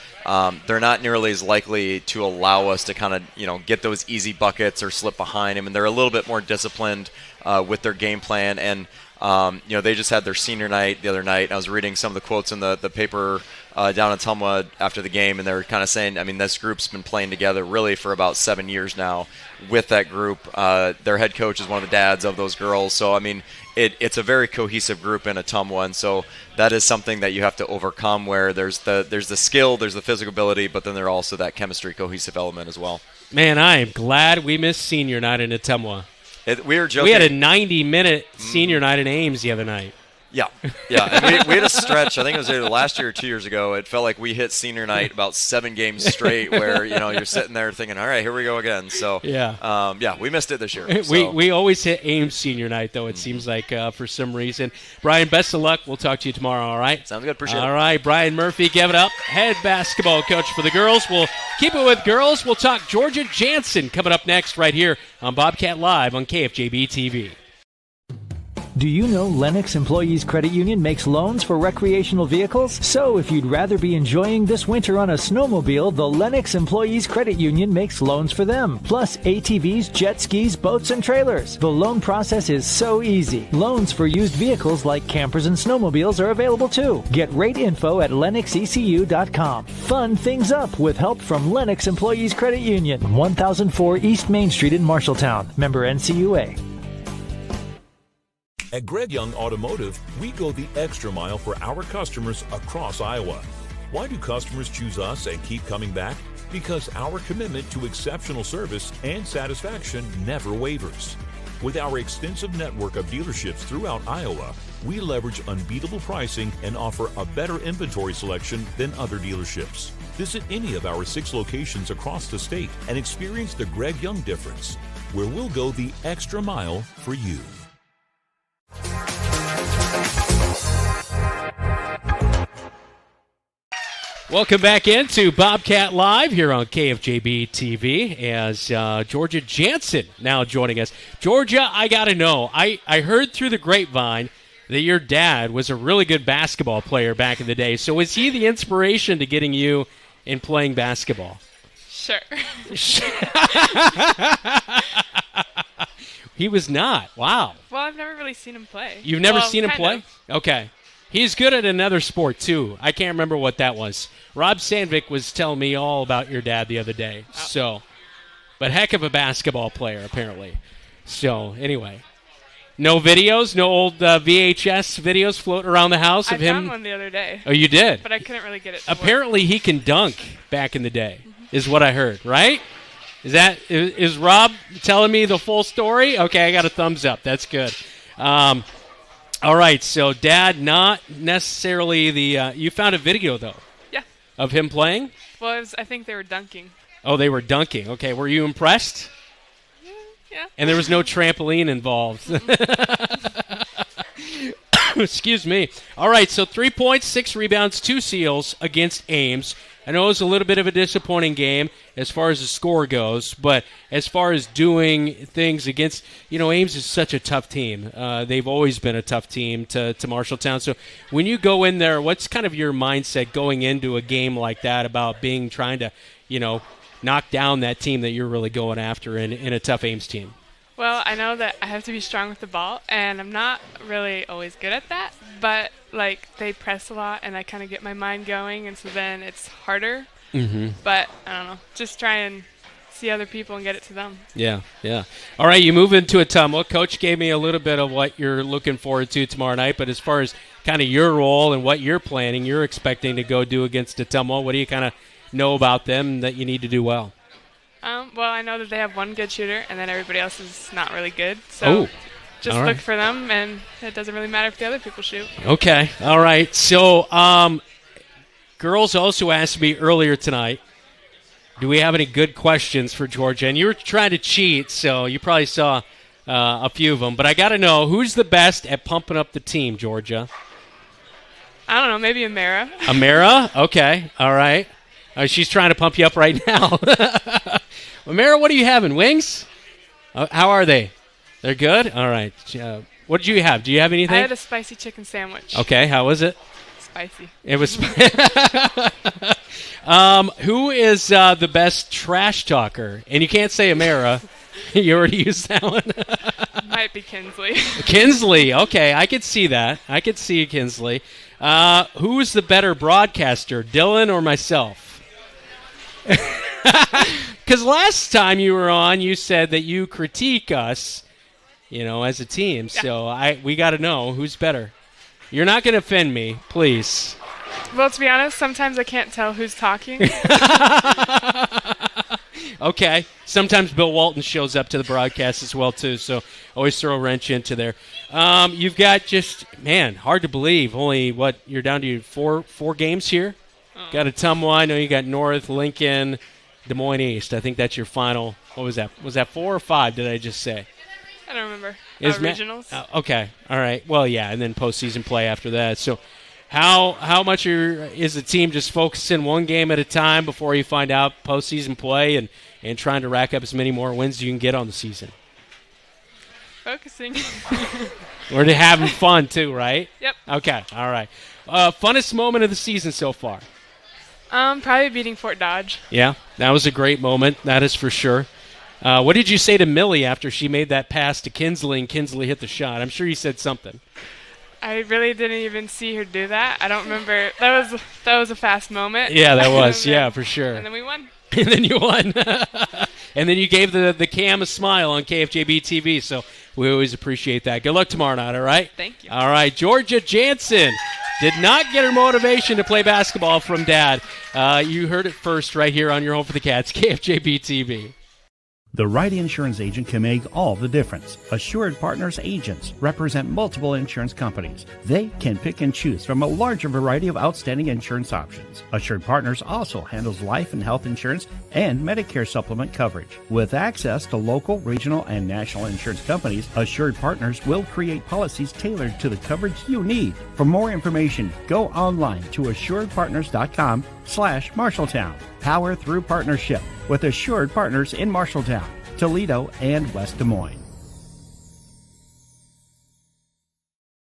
they're not nearly as likely to allow us to kind of, get those easy buckets or slip behind them. And they're a little bit more disciplined with their game plan. And, they just had their senior night the other night. I was reading some of the quotes in the paper down in Ottumwa after the game, and they were kind of saying, this group's been playing together really for about 7 years now with that group. Their head coach is one of the dads of those girls. So, it's a very cohesive group in Ottumwa, and so that is something that you have to overcome where there's the skill, there's the physical ability, but then there's also that chemistry cohesive element as well. Man, I am glad we missed senior night in Ottumwa. We were joking. We had a 90-minute senior night in Ames the other night. Yeah. And we had a stretch. I think it was either last year or 2 years ago. It felt like we hit senior night about 7 games straight, where you're sitting there thinking, all right, here we go again. So we missed it this year. So. We always hit Ames senior night, though. It seems like for some reason. Brian, best of luck. We'll talk to you tomorrow. All right. Sounds good. Appreciate it. All right, Brian Murphy, give it up. Head basketball coach for the girls. We'll keep it with girls. We'll talk Jorja Jansen coming up next right here on Bobcat Live on KFJB-TV. Do you know Lennox Employees Credit Union makes loans for recreational vehicles? So if you'd rather be enjoying this winter on a snowmobile, the Lennox Employees Credit Union makes loans for them. Plus ATVs, jet skis, boats, and trailers. The loan process is so easy. Loans for used vehicles like campers and snowmobiles are available too. Get rate info at lennoxecu.com. Fun things up with help from Lennox Employees Credit Union. 1004 East Main Street in Marshalltown. Member NCUA. At Greg Young Automotive, we go the extra mile for our customers across Iowa. Why do customers choose us and keep coming back? Because our commitment to exceptional service and satisfaction never wavers. With our extensive network of dealerships throughout Iowa, we leverage unbeatable pricing and offer a better inventory selection than other dealerships. Visit any of our 6 locations across the state and experience the Greg Young difference, where we'll go the extra mile for you. Welcome back into Bobcat Live here on KFJB-TV as Jorja Jansen now joining us. Jorja, I got to know, I heard through the grapevine that your dad was a really good basketball player back in the day. So was he the inspiration to getting you in playing basketball? Sure. He was not. Wow. Well, I've never really seen him play. You've never seen him play? Of. Okay. He's good at another sport, too. I can't remember what that was. Rob Sandvik was telling me all about your dad the other day. But heck of a basketball player, apparently. So, anyway. No videos? No old VHS videos floating around the house of him? I found one the other day. Oh, you did? But I couldn't really get it to Apparently, work. he can dunk back in the day, is what I heard, right? Is Rob telling me the full story? Okay, I got a thumbs up. That's good. All right, so Dad, not necessarily the. You found a video though. Yeah. Of him playing. Well, I think they were dunking. Oh, they were dunking. Okay, were you impressed? Yeah. And there was no trampoline involved. Excuse me. All right, so 3 points, 6 rebounds, 2 steals against Ames. I know it was a little bit of a disappointing game as far as the score goes, but as far as doing things against, Ames is such a tough team. They've always been a tough team to Marshalltown. So when you go in there, what's kind of your mindset going into a game like that about trying to, knock down that team that you're really going after in a tough Ames team? Well, I know that I have to be strong with the ball, and I'm not really always good at that, but, they press a lot, and I kind of get my mind going, and so then it's harder. Mm-hmm. But, I don't know, just try and see other people and get it to them. Yeah. All right, you move into Ottumwa. Coach gave me a little bit of what you're looking forward to tomorrow night, but as far as kind of your role and what you're planning, you're expecting to go do against Ottumwa, what do you kind of know about them that you need to do well? Well, I know that they have one good shooter, and then everybody else is not really good. So just look for them, and it doesn't really matter if the other people shoot. Okay. All right. So girls also asked me earlier tonight, do we have any good questions for Jorja? And you were trying to cheat, so you probably saw a few of them. But I got to know, who's the best at pumping up the team, Jorja? I don't know. Maybe Amara. Amara? Okay. All right. She's trying to pump you up right now. Amara, what are you having? Wings? How are they? They're good? All right. What did you have? Do you have anything? I had a spicy chicken sandwich. Okay. How was it? Spicy. It was who is the best trash talker? And you can't say Amara. You already used that one. Might be Kinsley. Kinsley. Okay. I could see that. I could see Kinsley. Who's the better broadcaster, Dylan or myself? Because last time you were on, you said that you critique us, as a team. Yeah. So we got to know who's better. You're not going to offend me, please. Well, to be honest, sometimes I can't tell who's talking. Okay. Sometimes Bill Walton shows up to the broadcast as well, too, so always throw a wrench into there. You've got just, man, hard to believe. Only, you're down to four games here? Got Ottumwa. I know you got North, Lincoln, Des Moines East. I think that's your final. What was that? Was that 4 or 5, did I just say? I don't remember. Regionals. Okay. All right. Well, yeah, and then postseason play after that. So how much is the team just focusing one game at a time before you find out postseason play and trying to rack up as many more wins as you can get on the season? Focusing. We're having fun, too, right? Yep. Okay. All right. Funnest moment of the season so far? Probably beating Fort Dodge. Yeah, that was a great moment. That is for sure. What did you say to Millie after she made that pass to Kinsley and Kinsley hit the shot? I'm sure you said something. I really didn't even see her do that. I don't remember. That was a fast moment. Yeah, that was. Yeah, for sure. And then we won. And then you won. And then you gave the cam a smile on KFJB-TV, so we always appreciate that. Good luck tomorrow night, all right? Thank you. All right, Jorja Jansen did not get her motivation to play basketball from Dad. You heard it first right here on your home for the Cats, KFJB-TV. The right insurance agent can make all the difference. Assured Partners agents represent multiple insurance companies. They can pick and choose from a larger variety of outstanding insurance options. Assured Partners also handles life and health insurance and Medicare supplement coverage. With access to local, regional, and national insurance companies, Assured Partners will create policies tailored to the coverage you need. For more information, go online to assuredpartners.com/Marshalltown. Power through partnership with Assured Partners in Marshalltown, Toledo, and West Des Moines.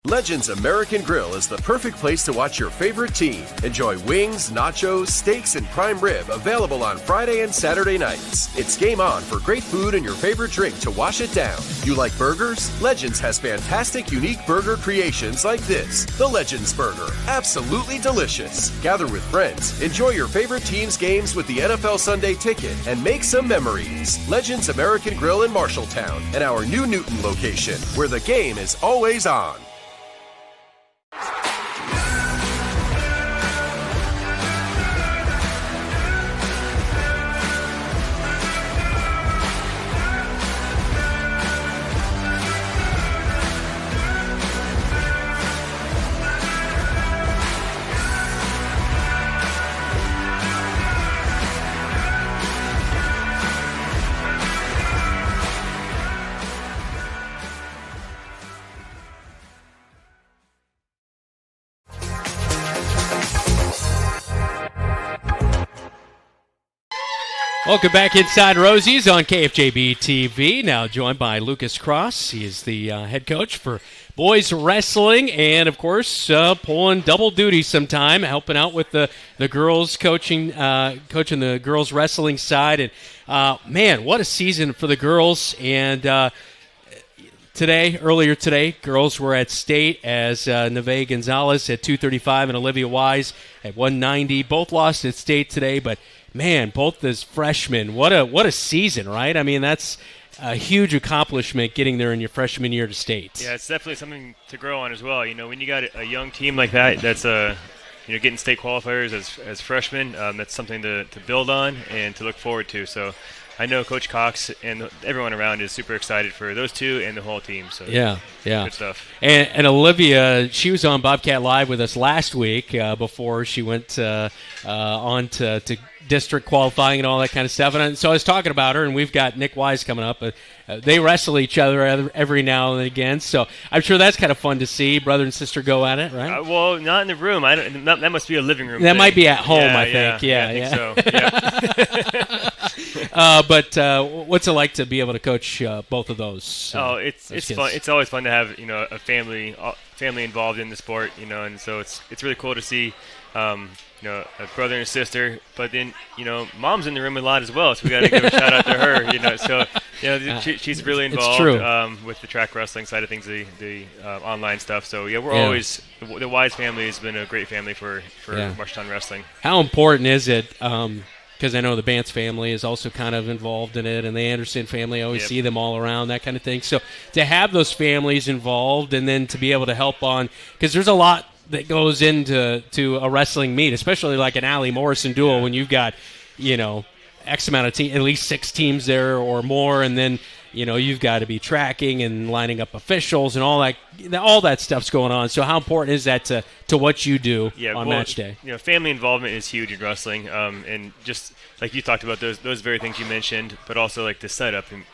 Legends American Grill is the perfect place to watch your favorite team. Enjoy wings, nachos, steaks, and prime rib available on Friday and Saturday nights. It's game on for great food and your favorite drink to wash it down. You like burgers? Legends has fantastic, unique burger creations like this. The Legends Burger. Absolutely delicious. Gather with friends, enjoy your favorite team's games with the NFL Sunday Ticket, and make some memories. Legends American Grill in Marshalltown and our new Newton location, where the game is always on. Welcome back inside Rosie's on KFJB-TV. Now joined by Lucas Cross. He is the head coach for boys wrestling and, of course, pulling double duty sometime, helping out with the girls coaching the girls wrestling side. And, man, what a season for the girls. And earlier today, girls were at state as Neve Gonzalez at 235 and Olivia Wise at 190. Both lost at state today, but man, both as freshmen, what a season, right? I mean, that's a huge accomplishment getting there in your freshman year to state. Yeah, it's definitely something to grow on as well. You know, when you got a young team like that, that's getting state qualifiers as freshmen, that's something to build on and to look forward to. So I know Coach Cox and everyone around is super excited for those two and the whole team. So yeah, good stuff. And Olivia, she was on Bobcat Live with us last week before she went on to district qualifying and all that kind of stuff. And so I was talking about her, and we've got Nick Wise coming up. They wrestle each other every now and again, so I'm sure that's kind of fun to see brother and sister go at it, right? Well, not in the room. That must be a living room. That thing. might be at home, I think. I think so. Yeah. But what's it like to be able to coach both of those? It's fun. It's always fun to have a family involved in the sport, and so it's really cool to see. A brother and a sister, but then mom's in the room a lot as well, so we got to give a shout out to her. So she's really involved with the track wrestling side of things, the online stuff. So we're always the Wise family has been a great family for Marshalltown wrestling. How important is it? Because I know the Bantz family is also kind of involved in it, and the Anderson family, I always see them all around, that kind of thing. So to have those families involved and then to be able to help on, because there's a lot that goes into a wrestling meet, especially like an Allie Morrison duel when you've got, X amount of at least 6 teams there or more, and then you've got to be tracking and lining up officials and all that stuff's going on. So how important is that to what you do on match day? Family involvement is huge in wrestling, and just like you talked about those very things you mentioned, but also like the setup. And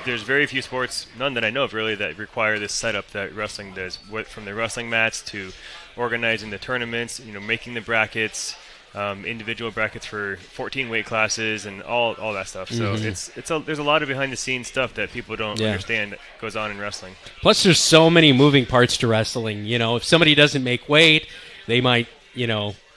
there's very few sports, none that I know of really, that require this setup that wrestling does. From the wrestling mats to organizing the tournaments, making the brackets. Individual brackets for 14 weight classes and all that stuff. So there's a lot of behind the scenes stuff that people don't understand that goes on in wrestling. Plus, there's so many moving parts to wrestling. If somebody doesn't make weight, they might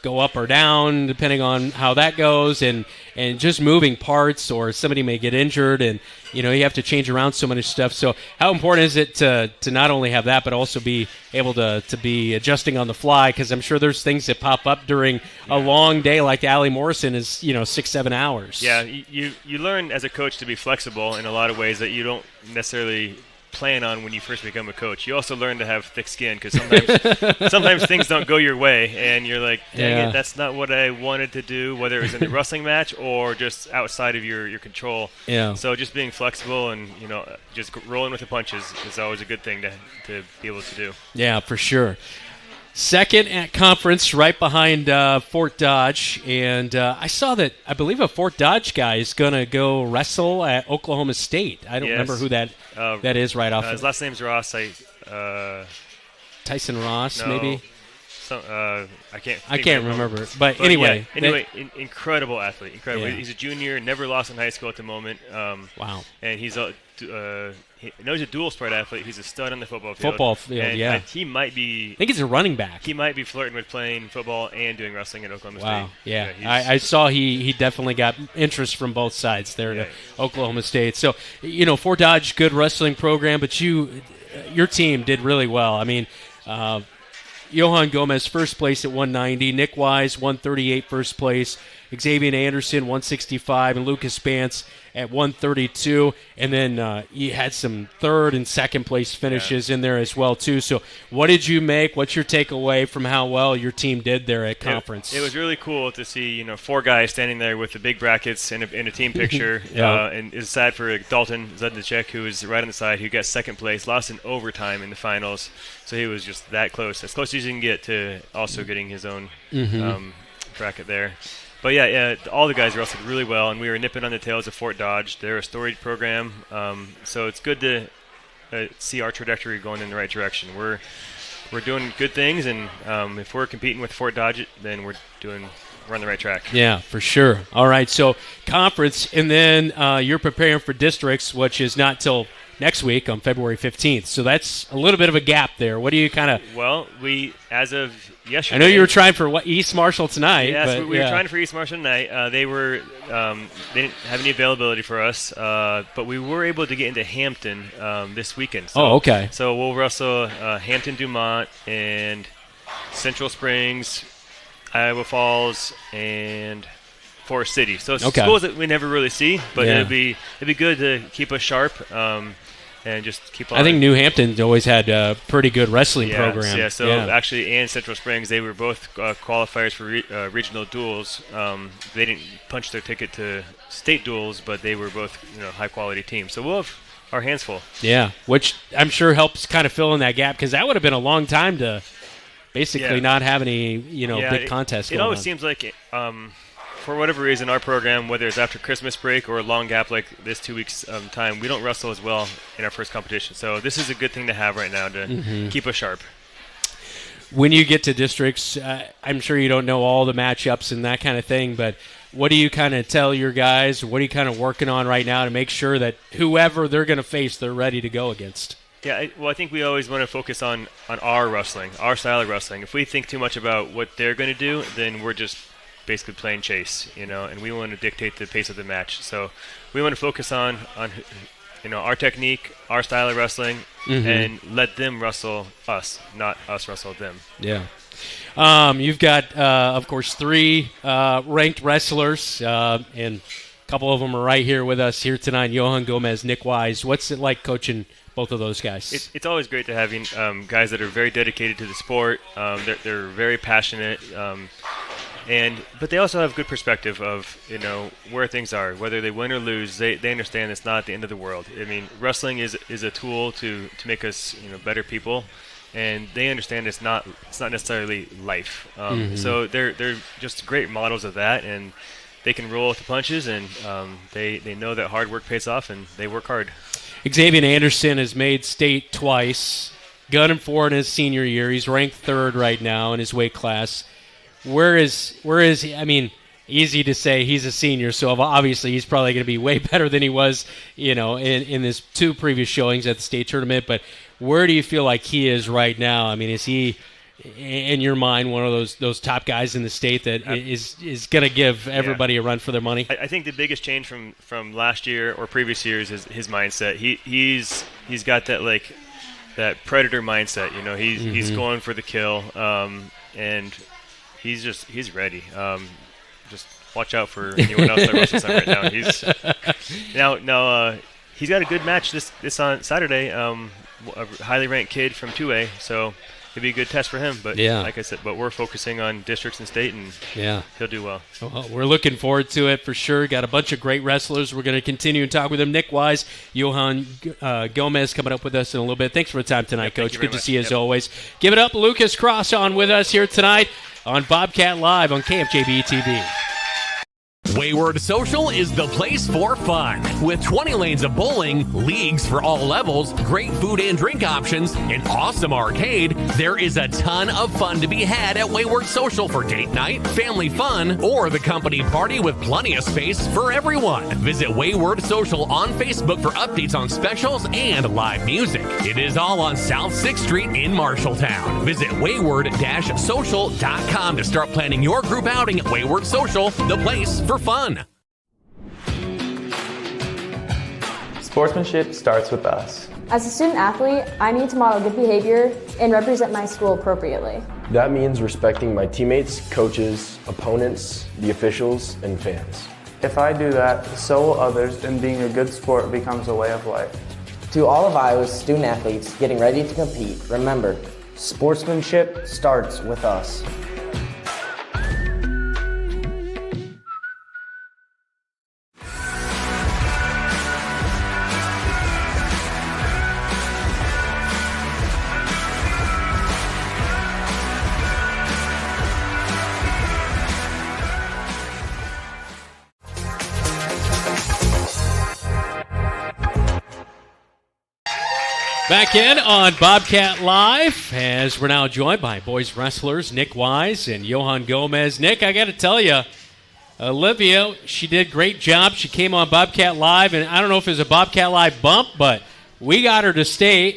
go up or down depending on how that goes, and just moving parts, or somebody may get injured, and you have to change around so much stuff. So how important is it to not only have that, but also be able to be adjusting on the fly? Because I'm sure there's things that pop up during a long day, like Allie Morrison is 6-7 hours. Yeah, you learn as a coach to be flexible in a lot of ways that you don't necessarily plan on when you first become a coach. You also learn to have thick skin, because sometimes things don't go your way, and you're like, dang it, that's not what I wanted to do, whether it was in the wrestling match or just outside of your control. Yeah. So just being flexible and just rolling with the punches is always a good thing to be able to do. Yeah, for sure. Second at conference, right behind Fort Dodge, and I saw that I believe a Fort Dodge guy is going to go wrestle at Oklahoma State. I don't remember who that is right off. His last name's Ross. Tyson Ross, no, maybe. I can't remember. But anyway, incredible athlete. Incredible. Yeah. He's a junior, never lost in high school at the moment. Wow. And he's he's a dual sport athlete. He's a stud on the football field. And he might be. I think he's a running back. He might be flirting with playing football and doing wrestling at Oklahoma State. Yeah, I saw he definitely got interest from both sides there to Oklahoma State. So Fort Dodge, good wrestling program, but your team did really well. I mean, Johan Gomez first place at 190, Nick Wise 138 first place, Xavier Anderson 165, and Lucas Bance at 132, and then you had some third and second place finishes in there as well too. So what did you make? What's your takeaway from how well your team did there at conference? It was really cool to see 4 guys standing there with the big brackets in a team picture. And it's sad for Dalton Zudnicek, who was right on the side, who got second place, lost in overtime in the finals. So he was just that close, as close as you can get to also getting his own bracket there. But all the guys wrestled really well, and we were nipping on the tails of Fort Dodge. They're a storied program, so it's good to see our trajectory going in the right direction. We're doing good things, and if we're competing with Fort Dodge, then we're on the right track. Yeah, for sure. All right, so conference, and then you're preparing for districts, which is not till next week on February 15th. So that's a little bit of a gap there. What do you kind of... Well, as of yesterday... I know you were trying for East Marshall tonight. Yes, we were trying for East Marshall tonight. They didn't have any availability for us, but we were able to get into Hampton this weekend. So, okay. So we'll wrestle Hampton, Dumont, and Central Springs, Iowa Falls, and Forest City. So it's schools that we never really see, but it'd be good to keep us sharp and just keep on. I think New Hampton's always had a pretty good wrestling program. Yeah, so actually, and Central Springs, they were both qualifiers for regional duels. They didn't punch their ticket to state duels, but they were both high-quality teams. So we'll have our hands full. Yeah, which I'm sure helps kind of fill in that gap, because that would have been a long time to basically not have any big contests going on. It always seems like for whatever reason, our program, whether it's after Christmas break or a long gap like this 2 weeks time, we don't wrestle as well in our first competition. So this is a good thing to have right now to keep us sharp. When you get to districts, I'm sure you don't know all the matchups and that kind of thing, but what do you kind of tell your guys? What are you kind of working on right now to make sure that whoever they're going to face, they're ready to go against? Yeah, I think we always want to focus on our wrestling, our style of wrestling. If we think too much about what they're going to do, then we're just basically playing chase, and we want to dictate the pace of the match. So we want to focus on our technique, our style of wrestling, and let them wrestle us, not us wrestle them. Yeah. You've got, of course, 3 ranked wrestlers, and a couple of them are right here with us here tonight, Johan Gomez, Nick Wise. What's it like coaching both of those guys? It's always great to having guys that are very dedicated to the sport. They're very passionate. But they also have good perspective of, where things are. Whether they win or lose, they understand it's not the end of the world. I mean, wrestling is a tool to make us, better people. And they understand it's not necessarily life. So they're just great models of that, and they can roll with the punches, and they know that hard work pays off, and they work hard. Xavier Anderson has made state twice, gunning for it in his senior year. He's ranked third right now in his weight class. Where is he? I mean, easy to say he's a senior, so obviously he's probably going to be way better than he was, in his 2 previous showings at the state tournament. But where do you feel like he is right now? I mean, is he, in your mind, one of those top guys in the state that is going to give everybody a run for their money? I think the biggest change from last year or previous years is his mindset. He's got that predator mindset. He's going for the kill, and he's ready. Just watch out for anyone else that wrestles him right now. He's got a good match this on Saturday. A highly ranked kid from 2A, so it'd be a good test for him. But like I said, we're focusing on districts and state, and he'll do well. Well, we're looking forward to it for sure. Got a bunch of great wrestlers. We're going to continue and talk with them. Nick Wise, Johan Gomez coming up with us in a little bit. Thanks for the time tonight, Coach. Good to see you as always. Give it up, Lucas Cross on with us here tonight on Bobcat Live on KFJB-TV. Wayward Social is the place for fun. With 20 lanes of bowling, leagues for all levels, great food and drink options, an awesome arcade, there is a ton of fun to be had at Wayward Social for date night, family fun, or the company party with plenty of space for everyone. Visit Wayward Social on Facebook for updates on specials and live music. It is all on South 6th Street in Marshalltown. Visit wayward-social.com to start planning your group outing at Wayward Social, the place for fun. Sportsmanship starts with us. As a student athlete, I need to model good behavior and represent my school appropriately. That means respecting my teammates, coaches, opponents, the officials, and fans. If I do that, so will others, and being a good sport becomes a way of life. To all of Iowa's student athletes getting ready to compete, remember, sportsmanship starts with us. Back in on Bobcat Live, as we're now joined by boys wrestlers Nick Wise and Johan Gomez. Nick, I got to tell you, Olivia, she did a great job. She came on Bobcat Live, and I don't know if it was a Bobcat Live bump, but we got her to stay.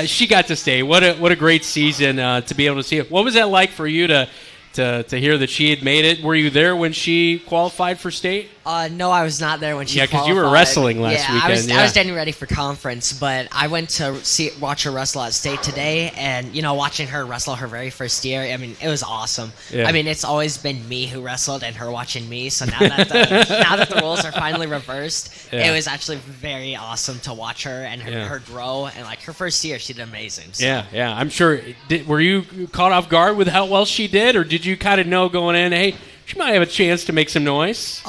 She got to stay. What a great season to be able to see it. What was that like for you to hear that she had made it? Were you there when she qualified for state? No, I was not there when she qualified. Yeah, because you were wrestling last weekend. I was getting ready for conference, but I went to watch her wrestle at state today, and, watching her wrestle her very first year, I mean, it was awesome. Yeah. I mean, it's always been me who wrestled and her watching me, so now that the roles are finally reversed, it was actually very awesome to watch her and her grow, and, her first year, she did amazing. So. Yeah, I'm sure. Were you caught off guard with how well she did, or did you kind of know going in, hey, she might have a chance to make some noise?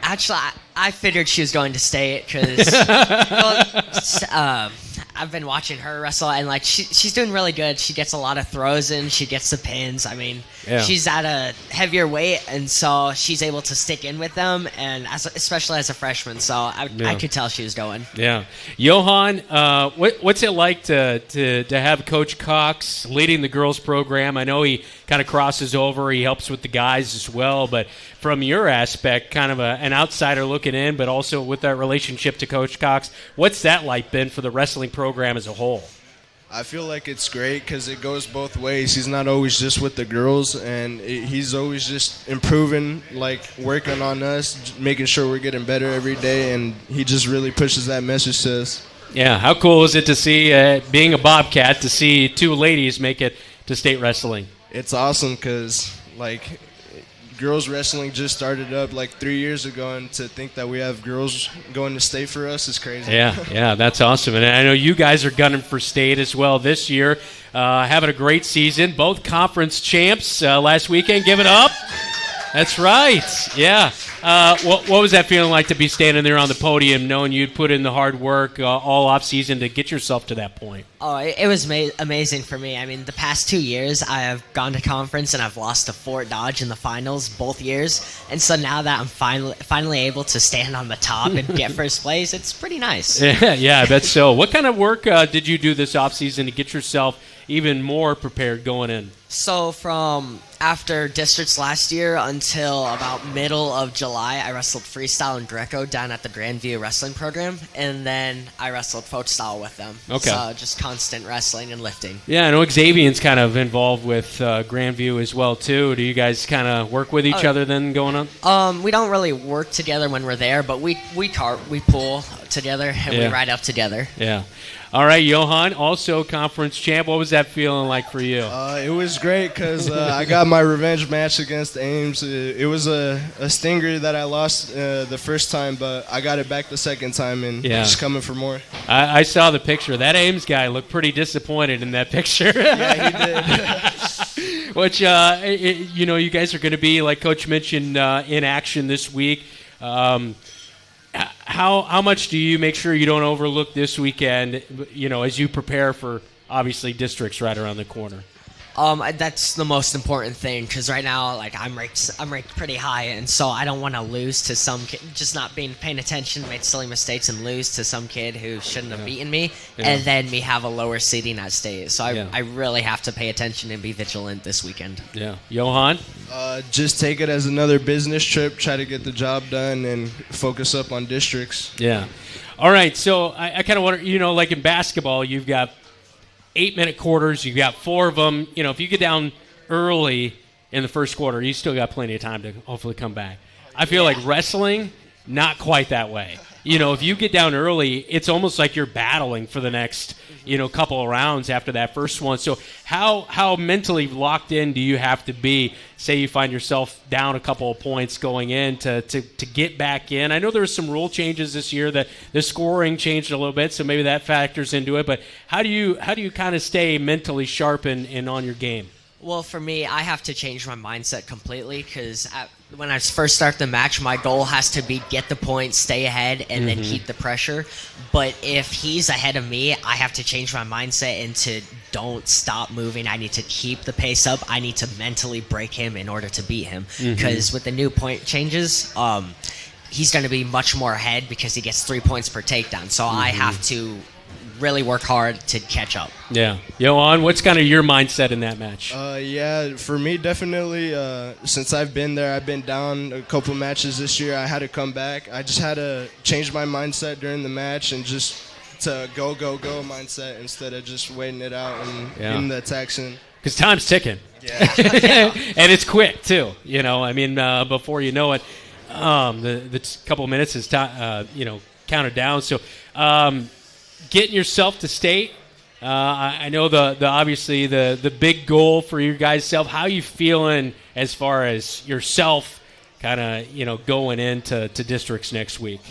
Actually, I figured she was going to state because I've been watching her wrestle, and she's doing really good. She gets a lot of throws in. She gets the pins. I mean, she's at a heavier weight, and so she's able to stick in with them, and especially as a freshman. So I could tell she was going. Yeah, Johan, what's it like to have Coach Cox leading the girls program? I know he kind of crosses over. He helps with the guys as well, but from your aspect, kind of an outsider looking in, but also with that relationship to Coach Cox, what's that like been for the wrestling program as a whole? I feel like it's great because it goes both ways. He's not always just with the girls, and he's always just improving, working on us, making sure we're getting better every day, and he just really pushes that message to us. Yeah, how cool is it to see, being a Bobcat, to see two ladies make it to state wrestling? It's awesome because, girls wrestling just started up like 3 years ago, and to think that we have girls going to state for us is crazy. Yeah, that's awesome. And I know you guys are gunning for state as well this year, having a great season. Both conference champs last weekend. Give it up. That's right. Yeah. What was that feeling like to be standing there on the podium, knowing you'd put in the hard work all off season to get yourself to that point? Oh, it was amazing for me. I mean, the past 2 years, I have gone to conference and I've lost to Fort Dodge in the finals both years. And so now that I'm finally able to stand on the top and get first place, it's pretty nice. Yeah, I bet so. What kind of work did you do this off season to get yourself even more prepared going in? So from after districts last year until about middle of July, I wrestled freestyle and Greco down at the Grandview Wrestling Program, and then I wrestled folk style with them. Okay. So just constant wrestling and lifting. Yeah, I know Xavier's kind of involved with Grandview as well, too. Do you guys kind of work with each other then going on? We don't really work together when we're there, but we pull together and we ride up together. Yeah. All right, Johan, also conference champ. What was that feeling like for you? It was great because I got my revenge match against Ames. It was a stinger that I lost the first time, but I got it back the second time, and just coming for more. I saw the picture. That Ames guy looked pretty disappointed in that picture. Yeah, he did. Which, you guys are going to be, like Coach mentioned, in action this week. How much do you make sure you don't overlook this weekend, as you prepare for, obviously, districts right around the corner? That's the most important thing because right now, like I'm ranked pretty high, and so I don't want to lose to some kid, just not paying attention, made silly mistakes, and lose to some kid who shouldn't have beaten me, and then me have a lower seeding at state. So I really have to pay attention and be vigilant this weekend. Yeah, Johan. Just take it as another business trip, try to get the job done, and focus up on districts. Yeah. All right. So I kind of wonder, like in basketball, you've got 8-minute quarters. You've got 4 of them. If you get down early in the first quarter, you still got plenty of time to hopefully come back. I feel like wrestling, not quite that way. If you get down early, it's almost like you're battling for the next, couple of rounds after that first one. So how mentally locked in do you have to be? Say you find yourself down a couple of points going in to get back in. I know there were some rule changes this year that the scoring changed a little bit, so maybe that factors into it. But how do you kind of stay mentally sharp and on your game? Well, for me, I have to change my mindset completely because when I first start the match, my goal has to be get the point, stay ahead, and then keep the pressure. But if he's ahead of me, I have to change my mindset into don't stop moving. I need to keep the pace up. I need to mentally break him in order to beat him because with the new point changes, he's going to be much more ahead because he gets 3 points per takedown. So I have to really work hard to catch up. Yeah. Johan, what's kind of your mindset in that match? For me, definitely, since I've been there, I've been down a couple matches this year. I had to come back. I just had to change my mindset during the match and just to go mindset instead of just waiting it out and getting the attacks in. Because time's ticking. Yeah. And it's quick, too. Before you know it, the couple of minutes is counted down. So, getting yourself to state, I know the obviously the big goal for your guys' self. How you feeling as far as yourself kind of going into districts next week?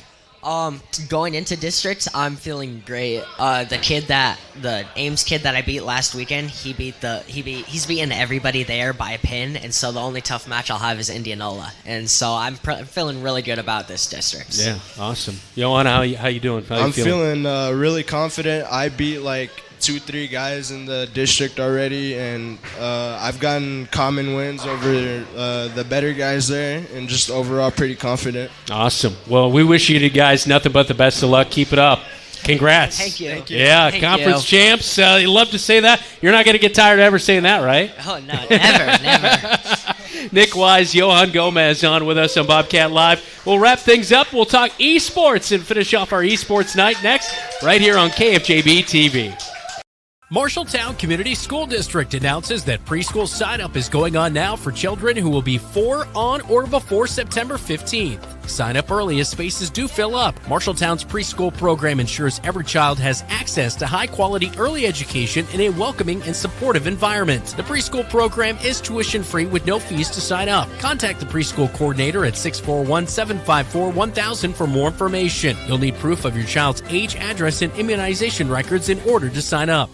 Going into districts, I'm feeling great. The Ames kid that I beat last weekend, he's beaten everybody there by a pin, and so the only tough match I'll have is Indianola, and so I'm feeling really good about this district. Yeah, awesome. Johan, how you doing? I'm feeling really confident. I beat like 2-3 guys in the district already, and I've gotten common wins over the better guys there, and just overall pretty confident. Awesome. Well, we wish you guys nothing but the best of luck. Keep it up. Congrats. Thank you. Yeah, Thank conference you. champs. You love to say that. You're not going to get tired of ever saying that, right? Oh, no, never. Nick Wise, Johan Gomez on with us on Bobcat Live. We'll wrap things up. We'll talk esports and finish off our Esports Night next, right here on KFJB-TV. Marshalltown Community School District announces that preschool sign-up is going on now for children who will be 4 on or before September 15th. Sign up early as spaces do fill up. Marshalltown's preschool program ensures every child has access to high-quality early education in a welcoming and supportive environment. The preschool program is tuition-free with no fees to sign up. Contact the preschool coordinator at 641-754-1000 for more information. You'll need proof of your child's age, address, and immunization records in order to sign up.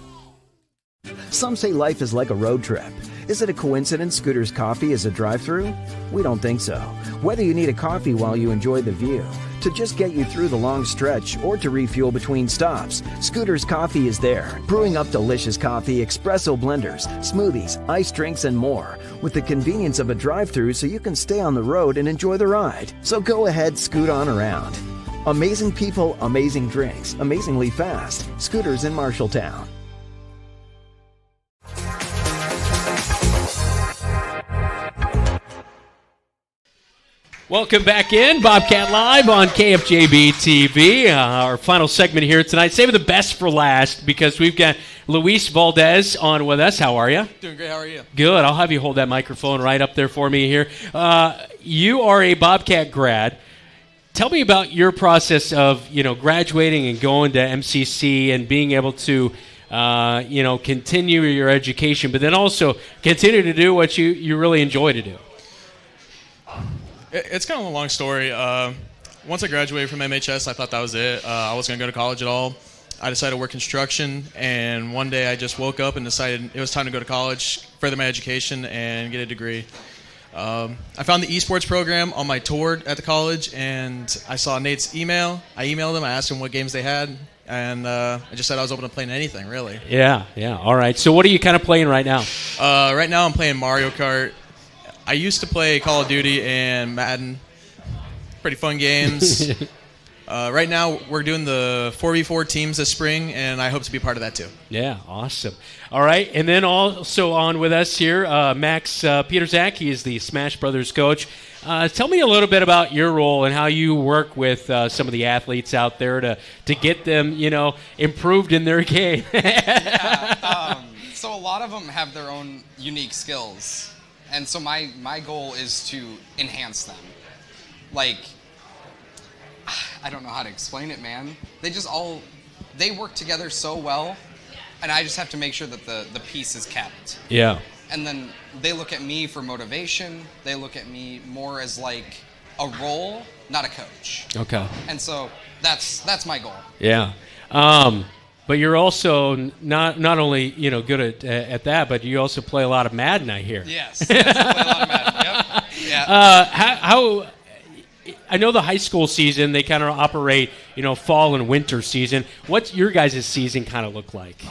Some say life is like a road trip. Is it a coincidence Scooter's Coffee is a drive-thru? We don't think so. Whether you need a coffee while you enjoy the view, to just get you through the long stretch, or to refuel between stops, Scooter's Coffee is there, brewing up delicious coffee, espresso blenders, smoothies, iced drinks, and more, with the convenience of a drive-thru so you can stay on the road and enjoy the ride. So go ahead, scoot on around. Amazing people, amazing drinks, amazingly fast. Scooters in Marshalltown. Welcome back in. Bobcat Live on KFJB-TV. Our final segment here tonight. Saving the best for last because we've got Luis Valdez on with us. How are you? Doing great. How are you? Good. I'll have you hold that microphone right up there for me here. You are a Bobcat grad. Tell me about your process of, graduating and going to MCC and being able to, continue your education, but then also continue to do what you really enjoy to do. It's kind of a long story. Once I graduated from MHS, I thought that was it. I wasn't going to go to college at all. I decided to work construction, and one day I just woke up and decided it was time to go to college, further my education, and get a degree. I found the esports program on my tour at the college, and I saw Nate's email. I emailed him. I asked him what games they had, and I just said I was open to playing anything, really. Yeah. All right. So what are you kind of playing right now? Right now I'm playing Mario Kart. I used to play Call of Duty and Madden. Pretty fun games. Right now, we're doing the 4v4 teams this spring, and I hope to be part of that too. Yeah, awesome. All right, and then also on with us here, Max Peterzak. He is the Smash Brothers coach. Tell me a little bit about your role and how you work with some of the athletes out there to get them, improved in their game. So a lot of them have their own unique skills. And so my goal is to enhance them. Like, I don't know how to explain it, man. They work together so well, and I just have to make sure that the piece is kept. Yeah. And then they look at me for motivation. They look at me more as like a role, not a coach. Okay. And so that's my goal. Yeah. But you're also not only good at that, but you also play a lot of Madden, I hear. Yes, I play a lot of Madden. Yep. Yeah. How I know the high school season, they kind of operate, fall and winter season. What's your guys' season kind of look like?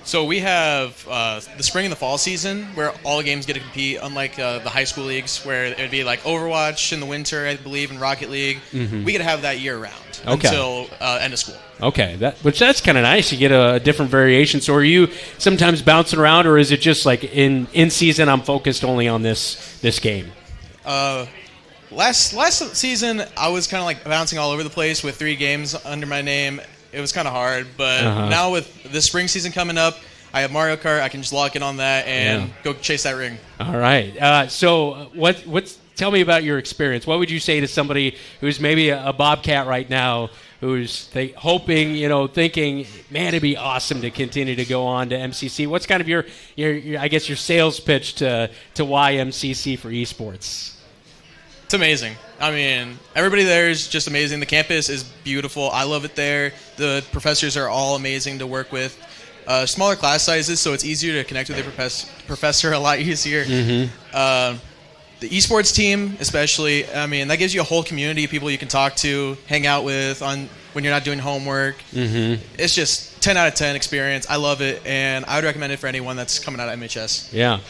So we have the spring and the fall season where all the games get to compete, unlike the high school leagues where it would be like Overwatch in the winter, I believe, and Rocket League. Mm-hmm. We get to have that year-round until end of school. Okay, that's kind of nice. You get a different variation. So are you sometimes bouncing around, or is it just like in season I'm focused only on this game? Last season I was kind of like bouncing all over the place with 3 games under my name. It was kind of hard, but now with the spring season coming up, I have Mario Kart. I can just lock in on that and go chase that ring. All right. So tell me about your experience. What would you say to somebody who's maybe a Bobcat right now, who's hoping, thinking, man, it'd be awesome to continue to go on to MCC? What's kind of your I guess your sales pitch to why MCC for esports? It's amazing. I mean, everybody there is just amazing. The campus is beautiful. I love it there. The professors are all amazing to work with. Smaller class sizes, so it's easier to connect with the professor a lot easier. Mm-hmm. The esports team, especially, I mean, that gives you a whole community of people you can talk to, hang out with when you're not doing homework. Mm-hmm. It's just 10 out of 10 experience. I love it, and I would recommend it for anyone that's coming out of MHS. Yeah.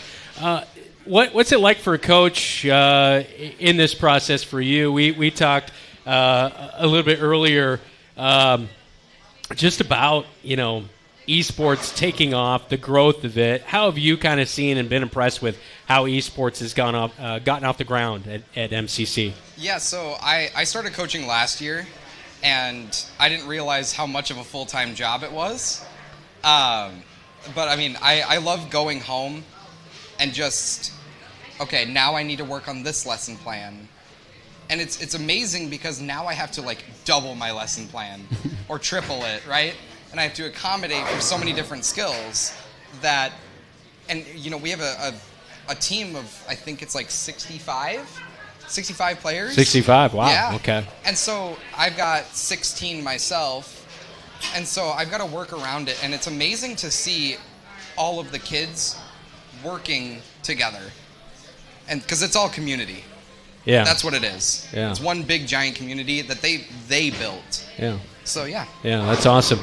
What's it like for a coach in this process for you? We talked a little bit earlier just about, esports taking off, the growth of it. How have you kind of seen and been impressed with how esports has gotten off the ground at MCC? Yeah, so I started coaching last year, and I didn't realize how much of a full-time job it was. But, I mean, I love going home and just, okay, now I need to work on this lesson plan. And it's amazing because now I have to like double my lesson plan or triple it, right? And I have to accommodate for so many different skills that, and you know, we have a team of, I think it's like 65 players. 65, wow, yeah. Okay. And so I've got 16 myself, and so I've got to work around it, and it's amazing to see all of the kids working together, and because it's all community. Yeah. That's what it is. Yeah. It's one big giant community that they built. Yeah. So yeah. Yeah, that's awesome.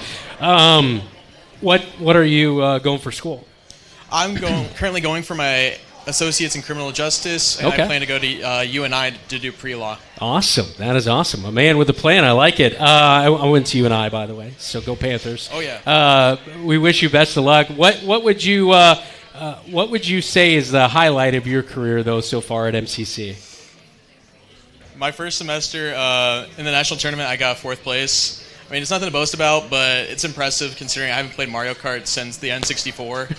What are you going for school? I'm currently going for my associates in criminal justice, and Okay. I plan to go to UNI to do pre-law. Awesome. That is awesome. A man with a plan. I like it. I went to UNI, by the way, so go Panthers. Oh, yeah. We wish you best of luck. What would you say is the highlight of your career, though, so far at MCC? My first semester in the national tournament, I got 4th place. I mean, it's nothing to boast about, but it's impressive considering I haven't played Mario Kart since the N64.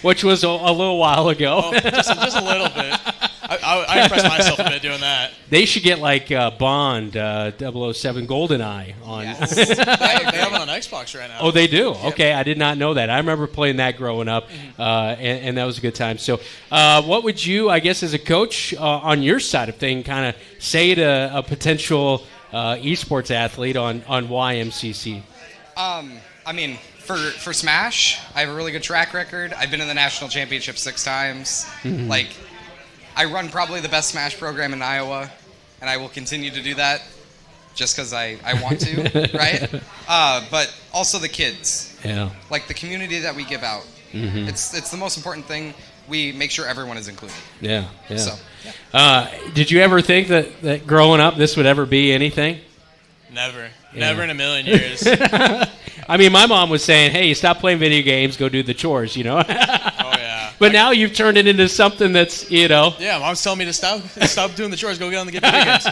Which was a little while ago. Oh, just a little bit. I impressed myself a bit doing that. They should get like Bond 007 GoldenEye on. Yes. they have it on Xbox right now. Oh, they do? Yep. Okay, I did not know that. I remember playing that growing up, and that was a good time. So what would you, I guess, as a coach on your side of things, kind of say to a potential esports athlete on YMCC? I mean, for Smash, I have a really good track record. I've been in the national championship 6 times. Mhm. Like, I run probably the best Smash program in Iowa, and I will continue to do that just because I want to, right? But also the kids. Yeah. Like the community that we give out. Mhm. It's the most important thing. We make sure everyone is included. Yeah, yeah. So, did you ever think that growing up this would ever be anything? Never. Yeah. Never in a million years. I mean, my mom was saying, hey, stop playing video games, go do the chores, you know? Oh, yeah. But now you've turned it into something that's, you know. Yeah, Mom's telling me to stop doing the chores, go get on the video games.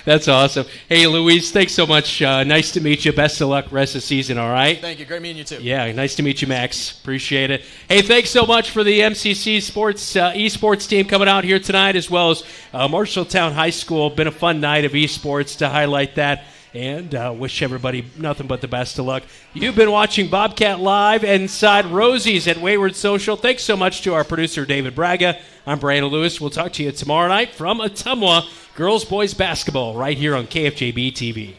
That's awesome. Hey, Luis, thanks so much. Nice to meet you. Best of luck rest of the season, all right? Thank you. Great meeting you, too. Yeah, nice to meet you, Max. Appreciate it. Hey, thanks so much for the MCC Sports esports team coming out here tonight, as well as Marshalltown High School. Been a fun night of esports to highlight that. And wish everybody nothing but the best of luck. You've been watching Bobcat Live inside Rosie's at Wayward Social. Thanks so much to our producer, David Braga. I'm Brandon Lewis. We'll talk to you tomorrow night from Ottumwa Girls Boys Basketball right here on KFJB-TV.